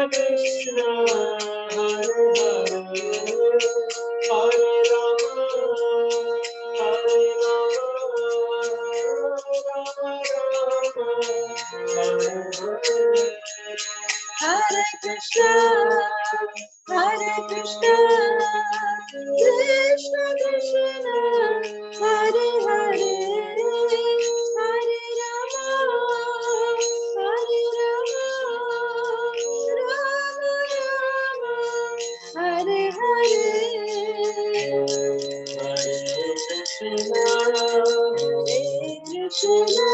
Krishna, Hare Hare, Hare Rama, Hare Rama, Rama Rama, Hare Hare. Hare Krishna, Hare Krishna, Krishna Krishna, Hare Hare, Hare Rama, Hare Rama, Rama Rama, Hare Hare. Hare Krishna, Hare Krishna,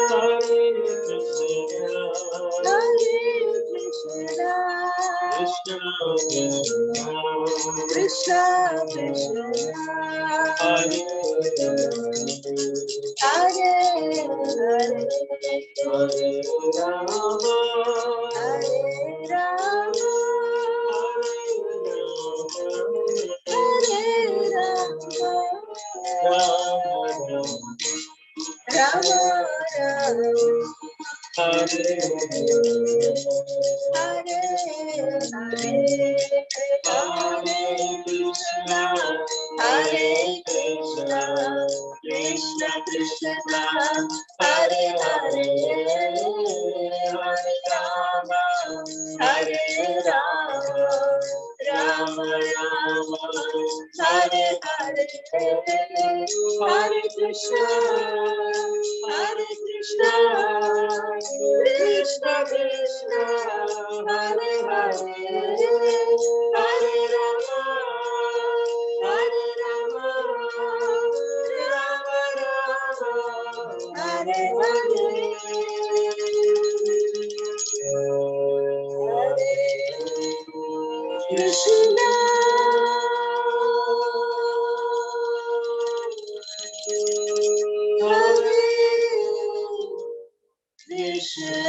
Hare Krishna, Hare Krishna, Krishna Krishna, Krishna Krishna, Hare Hare Hare, Hare Rama, Hare Rama, Hare Hare Rama, Rama Rama, Hare Krishna, Hare Krishna, Krishna Krishna, Hare Hare, Hare Rama, Hare Rama, Rama Rama, Hare Hare, Hare Krishna, Hare Krishna, Krishna Krishna, Hare Hare, Hare Rama, Hare Rama, Rama Rama, Hare Hare, Hare Krishna, Hare Krishna,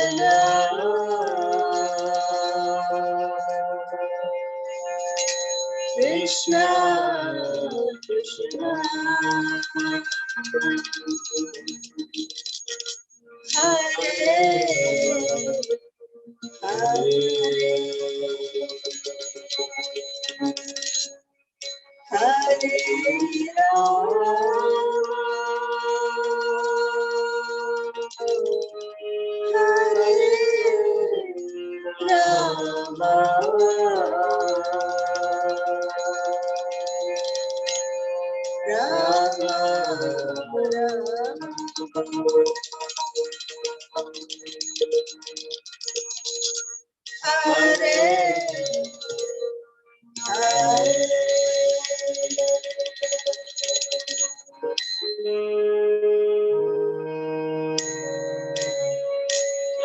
Krishna Krishna,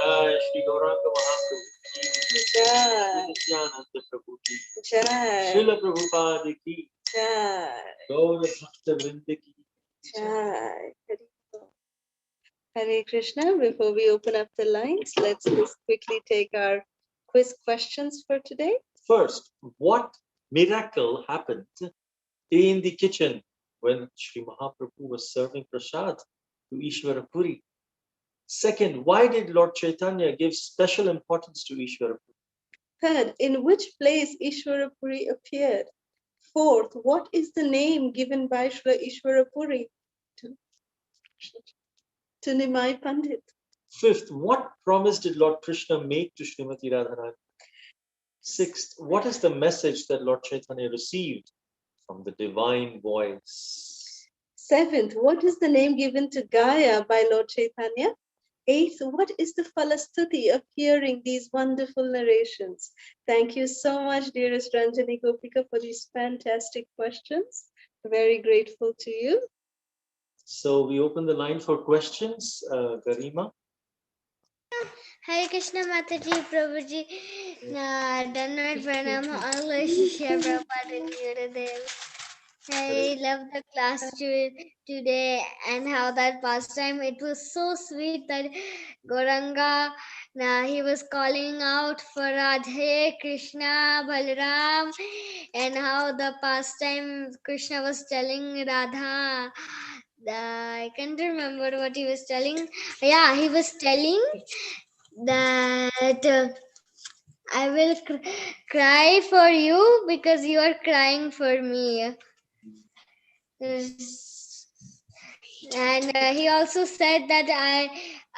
Jai Shri Gauranga Mahaprabhu. Jai, Nityananda Prabhu ki. Jai, Srila Prabhupada ki. Jai, Gaura Bhakta Vrinda ki. Jai. Hare Krishna. Before we open up the lines, let's just quickly take our quiz questions for today. First, what miracle happened in the kitchen when Sri Mahaprabhu was serving prasad to Ishvara Puri? Second, why did Lord Chaitanya give special importance to Ishvara Puri? Third, in which place Ishvara Puri appeared? Fourth, what is the name given by Srila Ishvara Puri to Nimai Pandit? Fifth, what promise did Lord Krishna make to Srimati Radharani? Sixth, what is the message that Lord Chaitanya received from the divine voice? Seventh, what is the name given to Gaya by Lord Chaitanya? Eighth, what is the Phala Stuti of hearing these wonderful narrations? Thank you so much, dearest Ranjani Gopika, for these fantastic questions. Very grateful to you. So we open the line for questions. Garima. Hare Krishna Mataji Prabhuji Dhanavad Pranam Allah Shishya Prabhupada and Gurudev. I love the class today and how that pastime, it was so sweet that Gauranga, he was calling out for Radhe, Krishna, Balaram, and how the pastime Krishna was telling Radha. I can't remember what he was telling. Yeah, he was telling that I will cry for you because you are crying for me. And he also said that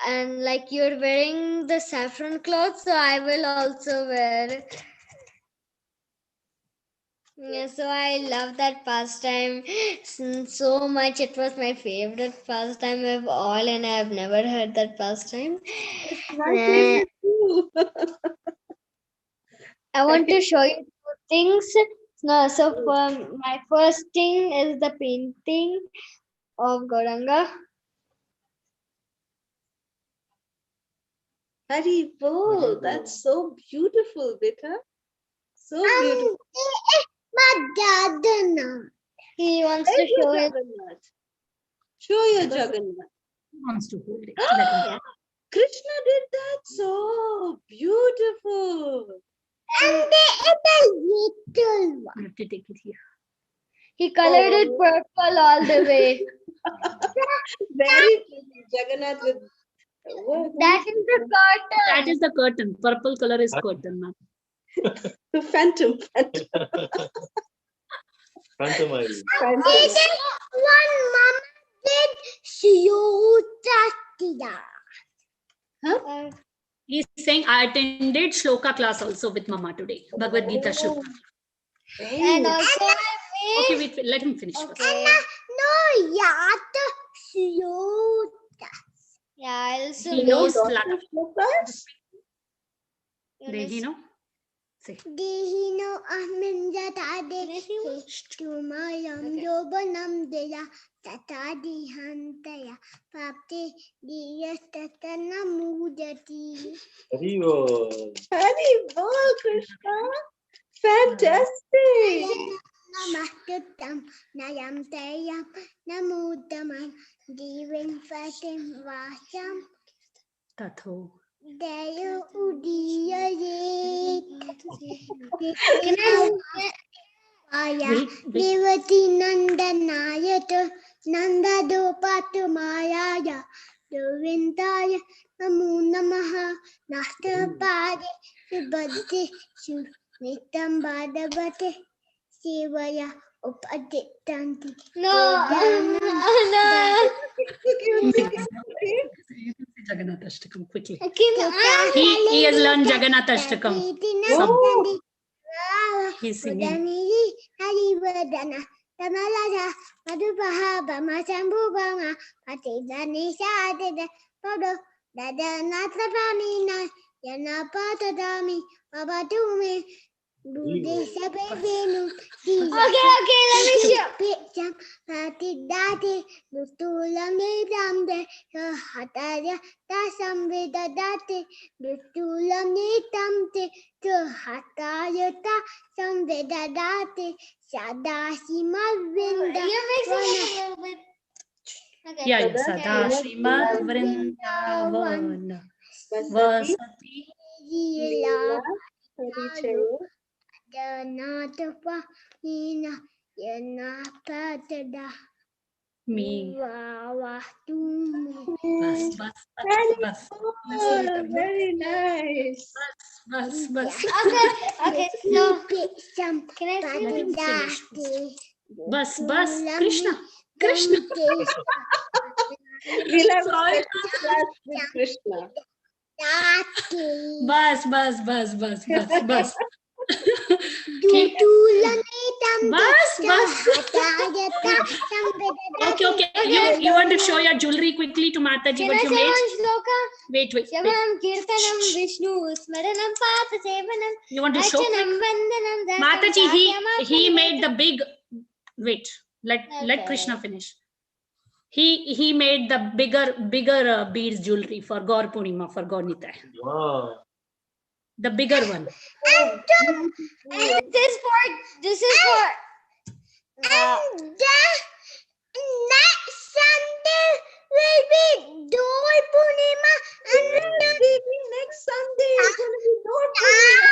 like you're wearing the saffron cloth, so I will also wear. Yeah, so I love that pastime so much. It was my favorite pastime of all, and I have never heard that pastime. My favorite too. I want to show you two things. No, so for my first thing is the painting of Gauranga. Hari Bol, that's so beautiful, beta. So beautiful. He wants to Where's your show it. Jagannath? Show your Jagannath. He wants to hold it. Let him. Yeah. Krishna did that so beautiful. And You have to take it here. he colored it Oh. purple all the way. Very pretty. Jagannath with what? That is the curtain. That is the curtain. Purple color is curtain, ma'am. The phantom. Pantomime. Phantom. One mama did Suyutatiya. Huh? He's saying I attended shloka class also with Mama today. Bhagavad Gita shloka. And also I Okay, made. wait, let him finish first. Okay. No, yata Suyuta. Yeah, I also He made. knows Lots lot of shlokas? Did he know? Say. Dihino Ahminjatade Tumayam Yobanam Dea Tatadi Hantaya Papti Diyastatana Mudati. Haribo. Hari Bol, Krishna. Fantastic. Namastutam Nayam Tayam Namutamam Divin Fatim Vasam Tatho. Dayo Udiya. Wait. Devati Nandanayata Nanda Dopatu Mayaya Devintaya Namo Namaha Nastapadi Subhadhi Nitam Badavate Sivaya Upaditanti. No. Jagannath Ashtakam quickly. He He has learned Jagannath Ashtakam. Oh. He's singing. Harivardhana Tamalaja Madhubaha Bama Sambu Bama Patidani Sadida Podo Dadanatapamina Yanapatadami Babatumi Budesha Bebenu. Okay, let me show. Pitcham Patidati Dutulam Nidamde Hataya Tasam Vedadati Dutulam Nitamte Hatayata Samvedadati Sadashima Vrinda. Yeah, Sada Srimad Vrindavan Vasati Leela, Harichayo. Janatapa Hina Yanapatada Me. Vavatumi. Bas. Oh, very nice. Bas. Okay, so can I Let him finish see? Bas. Krishna. We'll have a special class with Krishna. Bas. Okay. You want to show your jewelry quickly to Mataji Can what I you say made? one shloka? Wait. Shavanam Kirtanam Vishnu Smaranam Pata Sevanam You want to show Archanam Vandanam Mataji, he made the big. Wait. Let Okay. Krishna finish. He made the bigger beads jewelry for Gaur Purnima for Gaur Nitai. Wow. The bigger one. And this is for and next Sunday will be Doi Purnima and Baby, next Sunday is going to be Lord Purnima.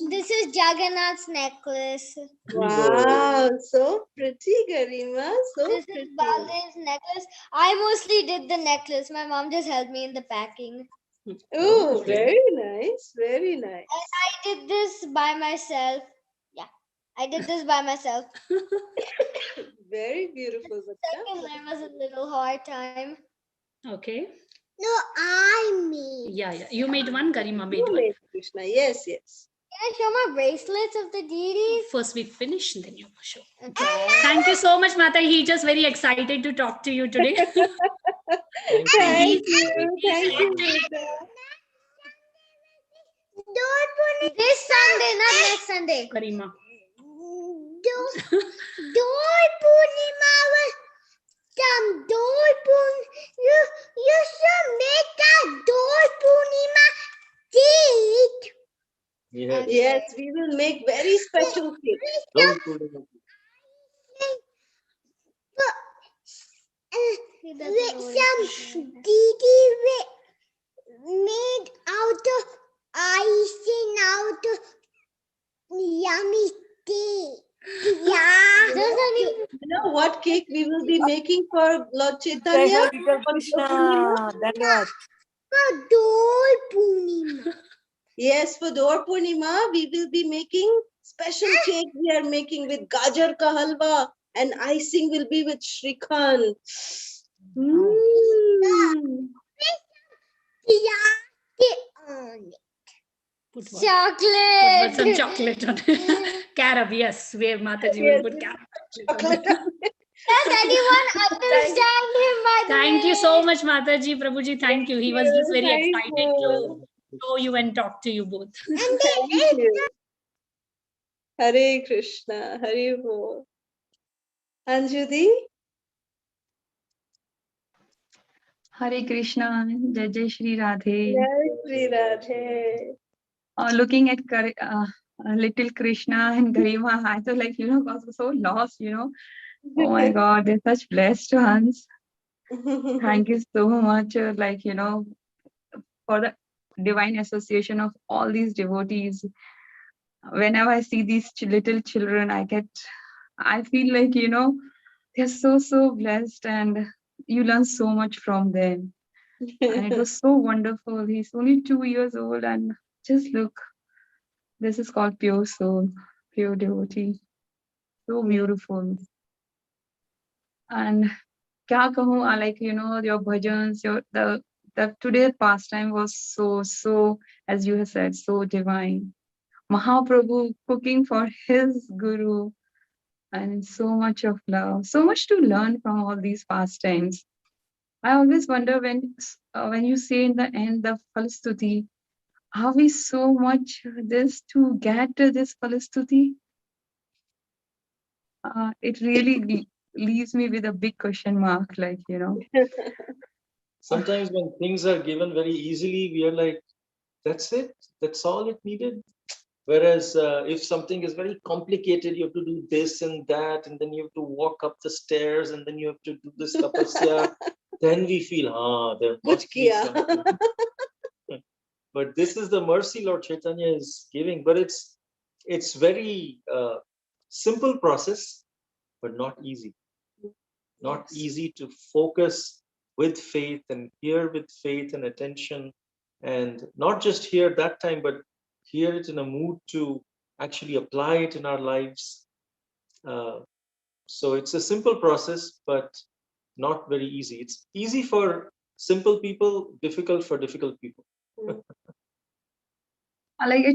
This is Jagannath's necklace. Wow, so pretty, Garima. So This is pretty. Balev's necklace. I mostly did the necklace. My mom just helped me in the packing. Oh, Okay. very nice, very nice. I did this by myself. Yeah, I did this by myself. Very beautiful. Second line was a little hard time. Okay. No, I made. Yeah. You made one, Garima made You one. made Krishna. Yes, yes. Can I show my bracelets of the deities? First we finish, and then you show. Okay. Thank you so much, Mata. He just very excited to talk to you today. Thank Thank you. you. Thank you, Rita. This Sunday, not next Sunday. Garima. Doi Purnima was some Doi Pun. You should make a Doi Purnima date. Yes. Yes, we will make very special cake. Don't put it in. With some deity made out of icing out of yummy tea. Yeah. You know what cake we will be making for Lord Jai Chaitanya? Ho, Little Krishna. Dhanyavad. For Doi Purnima. Yes, for Dor Purnima, we will be making special cake. We are making with gajar ka halwa, and icing will be with shrikhand. Mm. Put what? Chocolate. Put some chocolate on it. Carob, yes. Where Mataji Yes, will put carob. chocolate. Does anyone understand him by the Thank you way? so much, Mataji, Prabhuji. Thank you. He was just very Thank excited to you. show you and talk to you both. Thank you. Hare Krishna, Hare Bo. Anjudi? Hare Krishna, Jai Jai Shri Radhe. Jai Shri Radhe. Looking at little Krishna and Garima, I was like, I was so lost, Oh my God, they're such blessed ones. Thank you so much, for the divine association of all these devotees. Whenever I see these little children, I feel like, they're so blessed and you learn so much from them. And it was so wonderful. He's only 2 years old and just look, this is called pure soul, pure devotee. So beautiful. And kya kahu, I like, your bhajans, the today's pastime was so, as you have said, so divine. Mahaprabhu cooking for his guru and so much of love, so much to learn from all these pastimes. I always wonder when you say in the end the Phala, are we so much this to get to this Phala? It really leaves me with a big question mark, Sometimes when things are given very easily, we are like, that's it. That's all it needed. Whereas if something is very complicated, you have to do this and that, and then you have to walk up the stairs, and then you have to do this tapasya. Then we feel, there must be kiya. something. But this is the mercy Lord Chaitanya is giving. But it's very simple process, but not easy. Not easy to focus with faith and hear with faith and attention, and not just hear that time, but hear it in a mood to actually apply it in our lives. So it's a simple process, but not very easy. It's easy for simple people, difficult for difficult people.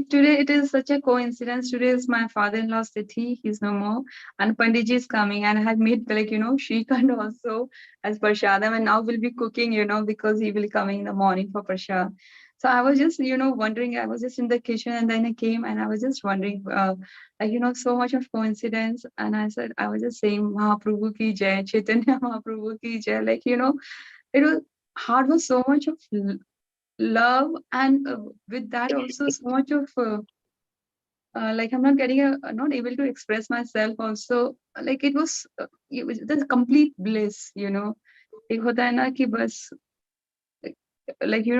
Today, it is such a coincidence. Today is my father-in-law's tithi. He's no more, and Panditji is coming, and I had made Shrikand also as prasadam, and now we'll be cooking, because he will be coming in the morning for prasad. So I was just, wondering. I was just in the kitchen, and then I came, and I was just wondering, so much of coincidence. And I was just saying, Mahaprabhu ki jai, Chaitanya Mahaprabhu ki jai. It was heart was so much of love, and with that also so much of I'm not not able to express myself also, it was the complete bliss. Ek hota hai na ki bas,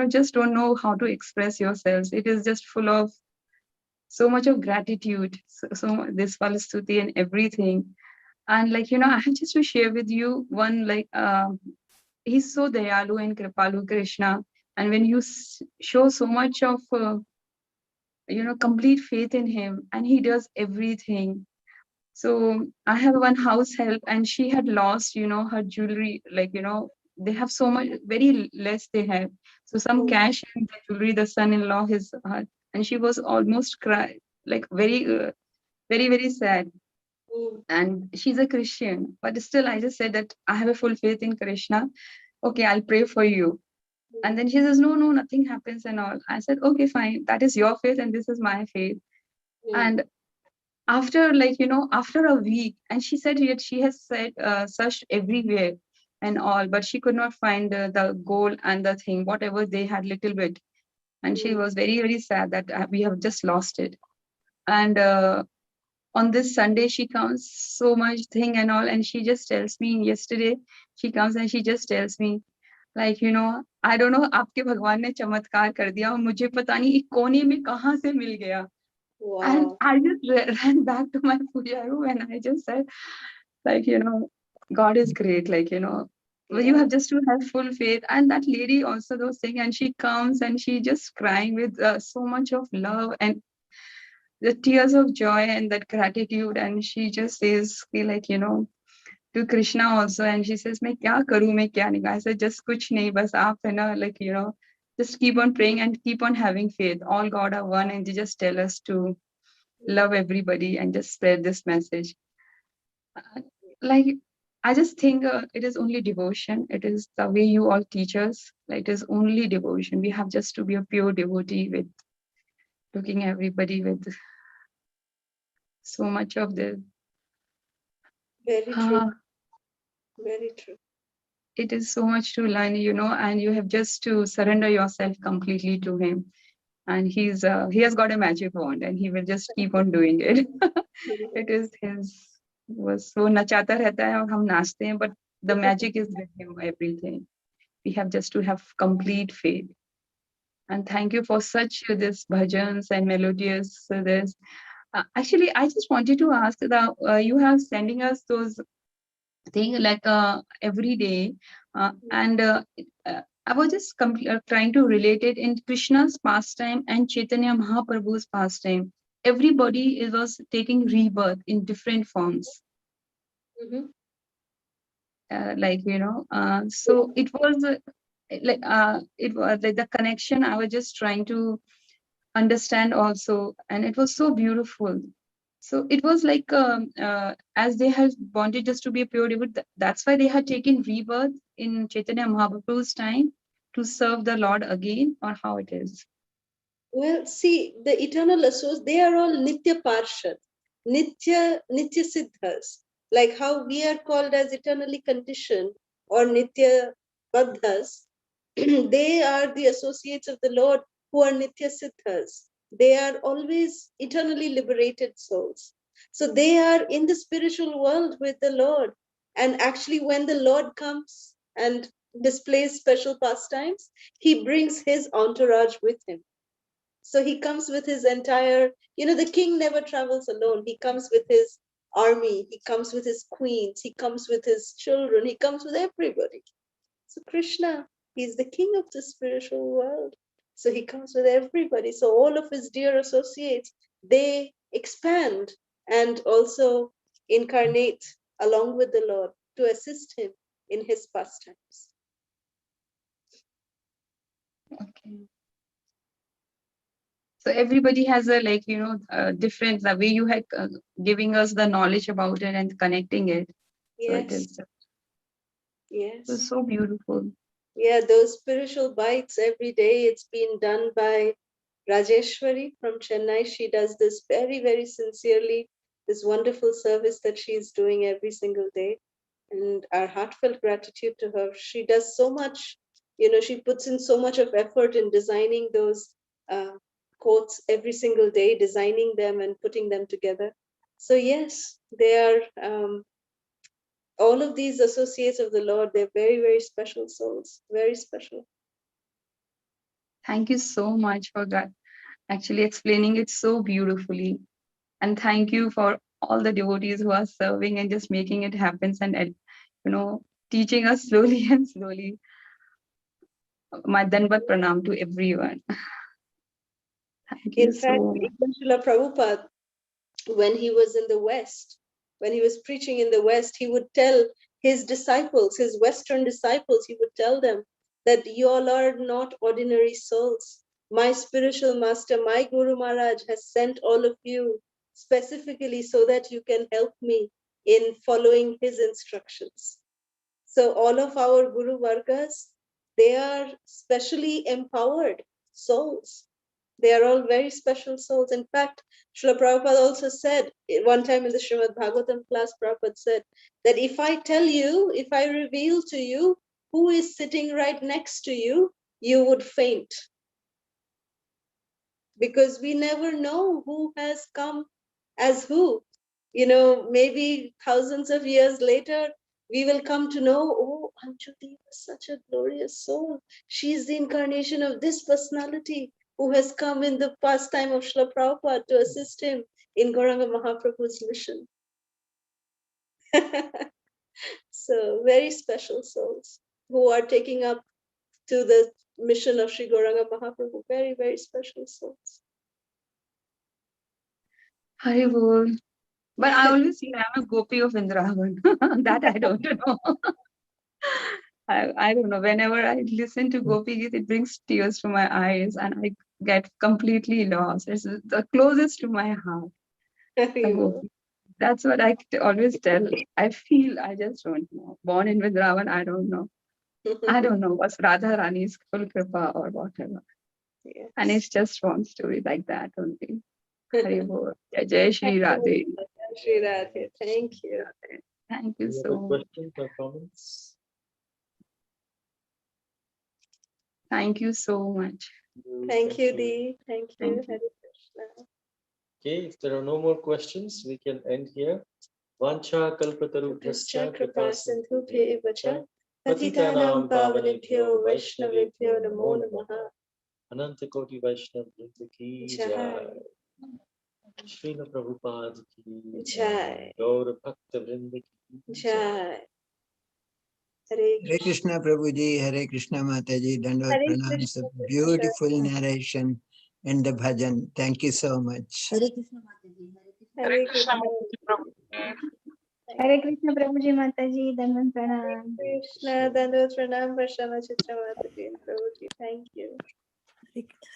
just don't know how to express yourselves. It is just full of so much of gratitude, so this Phala and everything. And I have just to share with you one, he's so dayalu and kripalu, Krishna. And when you show so much of complete faith in him, and he does everything. So I have one house help, and she had lost, her jewelry. Like, they have so much, very less they have. So some cash and the jewelry, the son-in-law, and she was almost cry, like very, very sad. And she's a Christian, but still, I just said that I have a full faith in Krishna. Okay, I'll pray for you. And then she says, no, nothing happens and all. I said, okay, fine. That is your faith, and this is my faith. And after, after a week, and she said that she has searched everywhere and all, but she could not find the gold and the thing, whatever they had, little bit. And she was very, very sad that we have just lost it. And on this Sunday, she comes, so much thing and all, and she just tells me, yesterday, she comes and she just tells me, like, I don't know, आपके भगवान ने चमत्कार कर दिया और मुझे पता नहीं एक कोने में कहाँ से मिल गया. And I just ran back to my puja room and I just said, like, God is great, like, well, you have just to have full faith. And that lady also those things, and she comes and she just crying with so much of love and the tears of joy and that gratitude. And she just says, like, to Krishna also, and she says, मैं क्या करूँ, मैं क्या नहीं. I said, just कुछ नहीं, बस आप है ना, like, just keep on praying and keep on having faith. All God are one, and they just tell us to love everybody and just spread this message. Like, I just think it is only devotion. It is the way you all teach us. Like, it is only devotion. We have just to be a pure devotee with looking everybody with so much of the. Very true. Very true. It is so much to learn, and you have just to surrender yourself completely to him. And he has got a magic wand, and he will just keep on doing it. It is his. Was so nachata rehta hai aur hum nachte hain, but the magic is with him, everything. We have just to have complete faith. And thank you for such this bhajans and melodious this. Actually, I just wanted to ask that you have sending us those thing like every day, and I was just trying to relate it in Krishna's pastime and Chaitanya Mahaprabhu's pastime. Everybody was taking rebirth in different forms. Like, so it was like it was like the connection I was just trying to understand also, and it was so beautiful. So it was like as they had wanted just to be a pure devotee, that's why they had taken rebirth in Chaitanya Mahaprabhu's time to serve the Lord again, or how it is? Well, see, the eternal associates, they are all Nitya Parshad, Nitya Siddhas, like how we are called as eternally conditioned or Nitya Baddhas. They are the associates of the Lord who are Nitya Siddhas. They are always eternally liberated souls. So they are in the spiritual world with the Lord. And actually, when the Lord comes and displays special pastimes, he brings his entourage with him. So he comes with his entire, the king never travels alone. He comes with his army, he comes with his queens, he comes with his children, he comes with everybody. So Krishna, he's the king of the spiritual world. So he comes with everybody. So all of his dear associates, they expand and also incarnate along with the Lord to assist him in his pastimes. Okay. So everybody has a different, the way you had giving us the knowledge about it and connecting it. Yes. So it is. Yes. It was so beautiful. Yeah, those spiritual bites every day. It's been done by Rajeshwari from Chennai. She does this very, very sincerely, this wonderful service that she's doing every single day. And our heartfelt gratitude to her. She does so much, she puts in so much of effort in designing those quotes every single day, designing them and putting them together. So yes, they are all of these associates of the Lord. They're very, very special souls, very special. Thank you so much for that, actually explaining it so beautifully. And thank you for all the devotees who are serving and just making it happen and, teaching us slowly and slowly. my Dandavat Pranam to everyone. Thank you In fact, so much. even Srila Prabhupada, when he was in the West, when he was preaching in the West, he would tell his disciples, his Western disciples, he would tell them that you all are not ordinary souls. My spiritual master, my Guru Maharaj has sent all of you specifically so that you can help me in following his instructions. So all of our Guru Vargas, they are specially empowered souls. They are all very special souls. In fact, Srila Prabhupada also said, one time in the Srimad Bhagavatam class, Prabhupada said that if I tell you, if I reveal to you who is sitting right next to you, you would faint. Because we never know who has come as who. You know, maybe thousands of years later, we will come to know, oh, Anjali was such a glorious soul. She is the incarnation of this personality who has come in the pastime of Srila Prabhupada to assist him in Gauranga Mahaprabhu's mission. So, very special souls who are taking up to the mission of Sri Gauranga Mahaprabhu. Very, very special souls. Hari Bol. But I always feel I'm a gopi of Vrindavan. That I don't know. I don't know. Whenever I listen to Gopi Geet, it brings tears to my eyes and I get completely lost. It's the closest to my heart. The Gopi. That's what I always tell. I feel, I just don't know. Born in Vrindavan, I don't know. I don't know what's Radha Rani's full kripa or whatever. Yes. And it's just one story like that only. Hari Bol. Jai Shri Radhe. Shri Radhe. Thank you. Thank you Any so other much. questions or comments? Thank you so much. Thank you, Dee. Thank you. Thank you. Hare Krishna. Okay, if there are no more questions, we can end here. Vancha kalpatarubhyascha kripa Sindhubhyev cha patitanam patitanam pavanebhyo vaishnavebhyo namo namaha. Ananta Koti Vaishnav Vrinda ki Jai. jai. Srila Prabhupada ki Jai. Gaura Bhakta Vrinda ki jai. Jai. Hare Hare Krishna Prabhuji, Hare Krishna Mataji, Dandavat Hare Pranam. Krishna. Beautiful narration and the bhajan. Thank you so much. Hare Krishna. Hare Krishna Prabhuji Mataji, Dandan Pranam. Krishna. Dandavat Pranam Prashana Chitra Mataji. Prabhuji, thank you.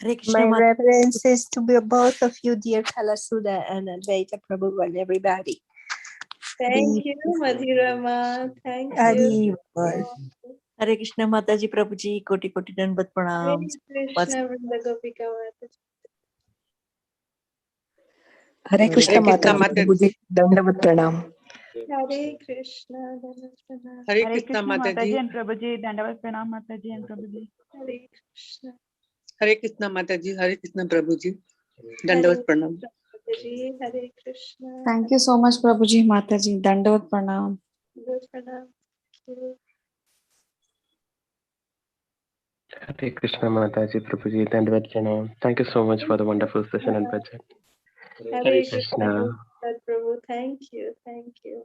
Hare Krishna. My Mataji. references to both of you, dear Kalasuda and Advaita Prabhu and everybody. Thank you, Mathura Ma. Thank Hari you. Bol. Hare Krishna Mataji Prabhuji, Koti Koti Dandavat Hare Pranam. Krishna Vrinda Gopika Mataji. Hare Krishna Mataji Prabhuji, Dandavat Pranam. Hare Krishna. Dandavat Pranam. Hare Krishna Mataji. and Prabhuji, Dandavat Pranam Mataji and Prabhuji. Hare Krishna. Hare Krishna Mataji. Hare Krishna Prabhuji. Dandavat Pranam. Mataji. Hare Krishna. Thank you so much, Prabhuji Mataji. Dandavat Pranam. Dandavat Pranam. Thank you. Hare Krishna Mataji Prabhuji, Dandavat Pranam. Thank you so much for the wonderful session and bhajan. Hare Krishna. Krishna. Prabhu. Thank you. Thank you.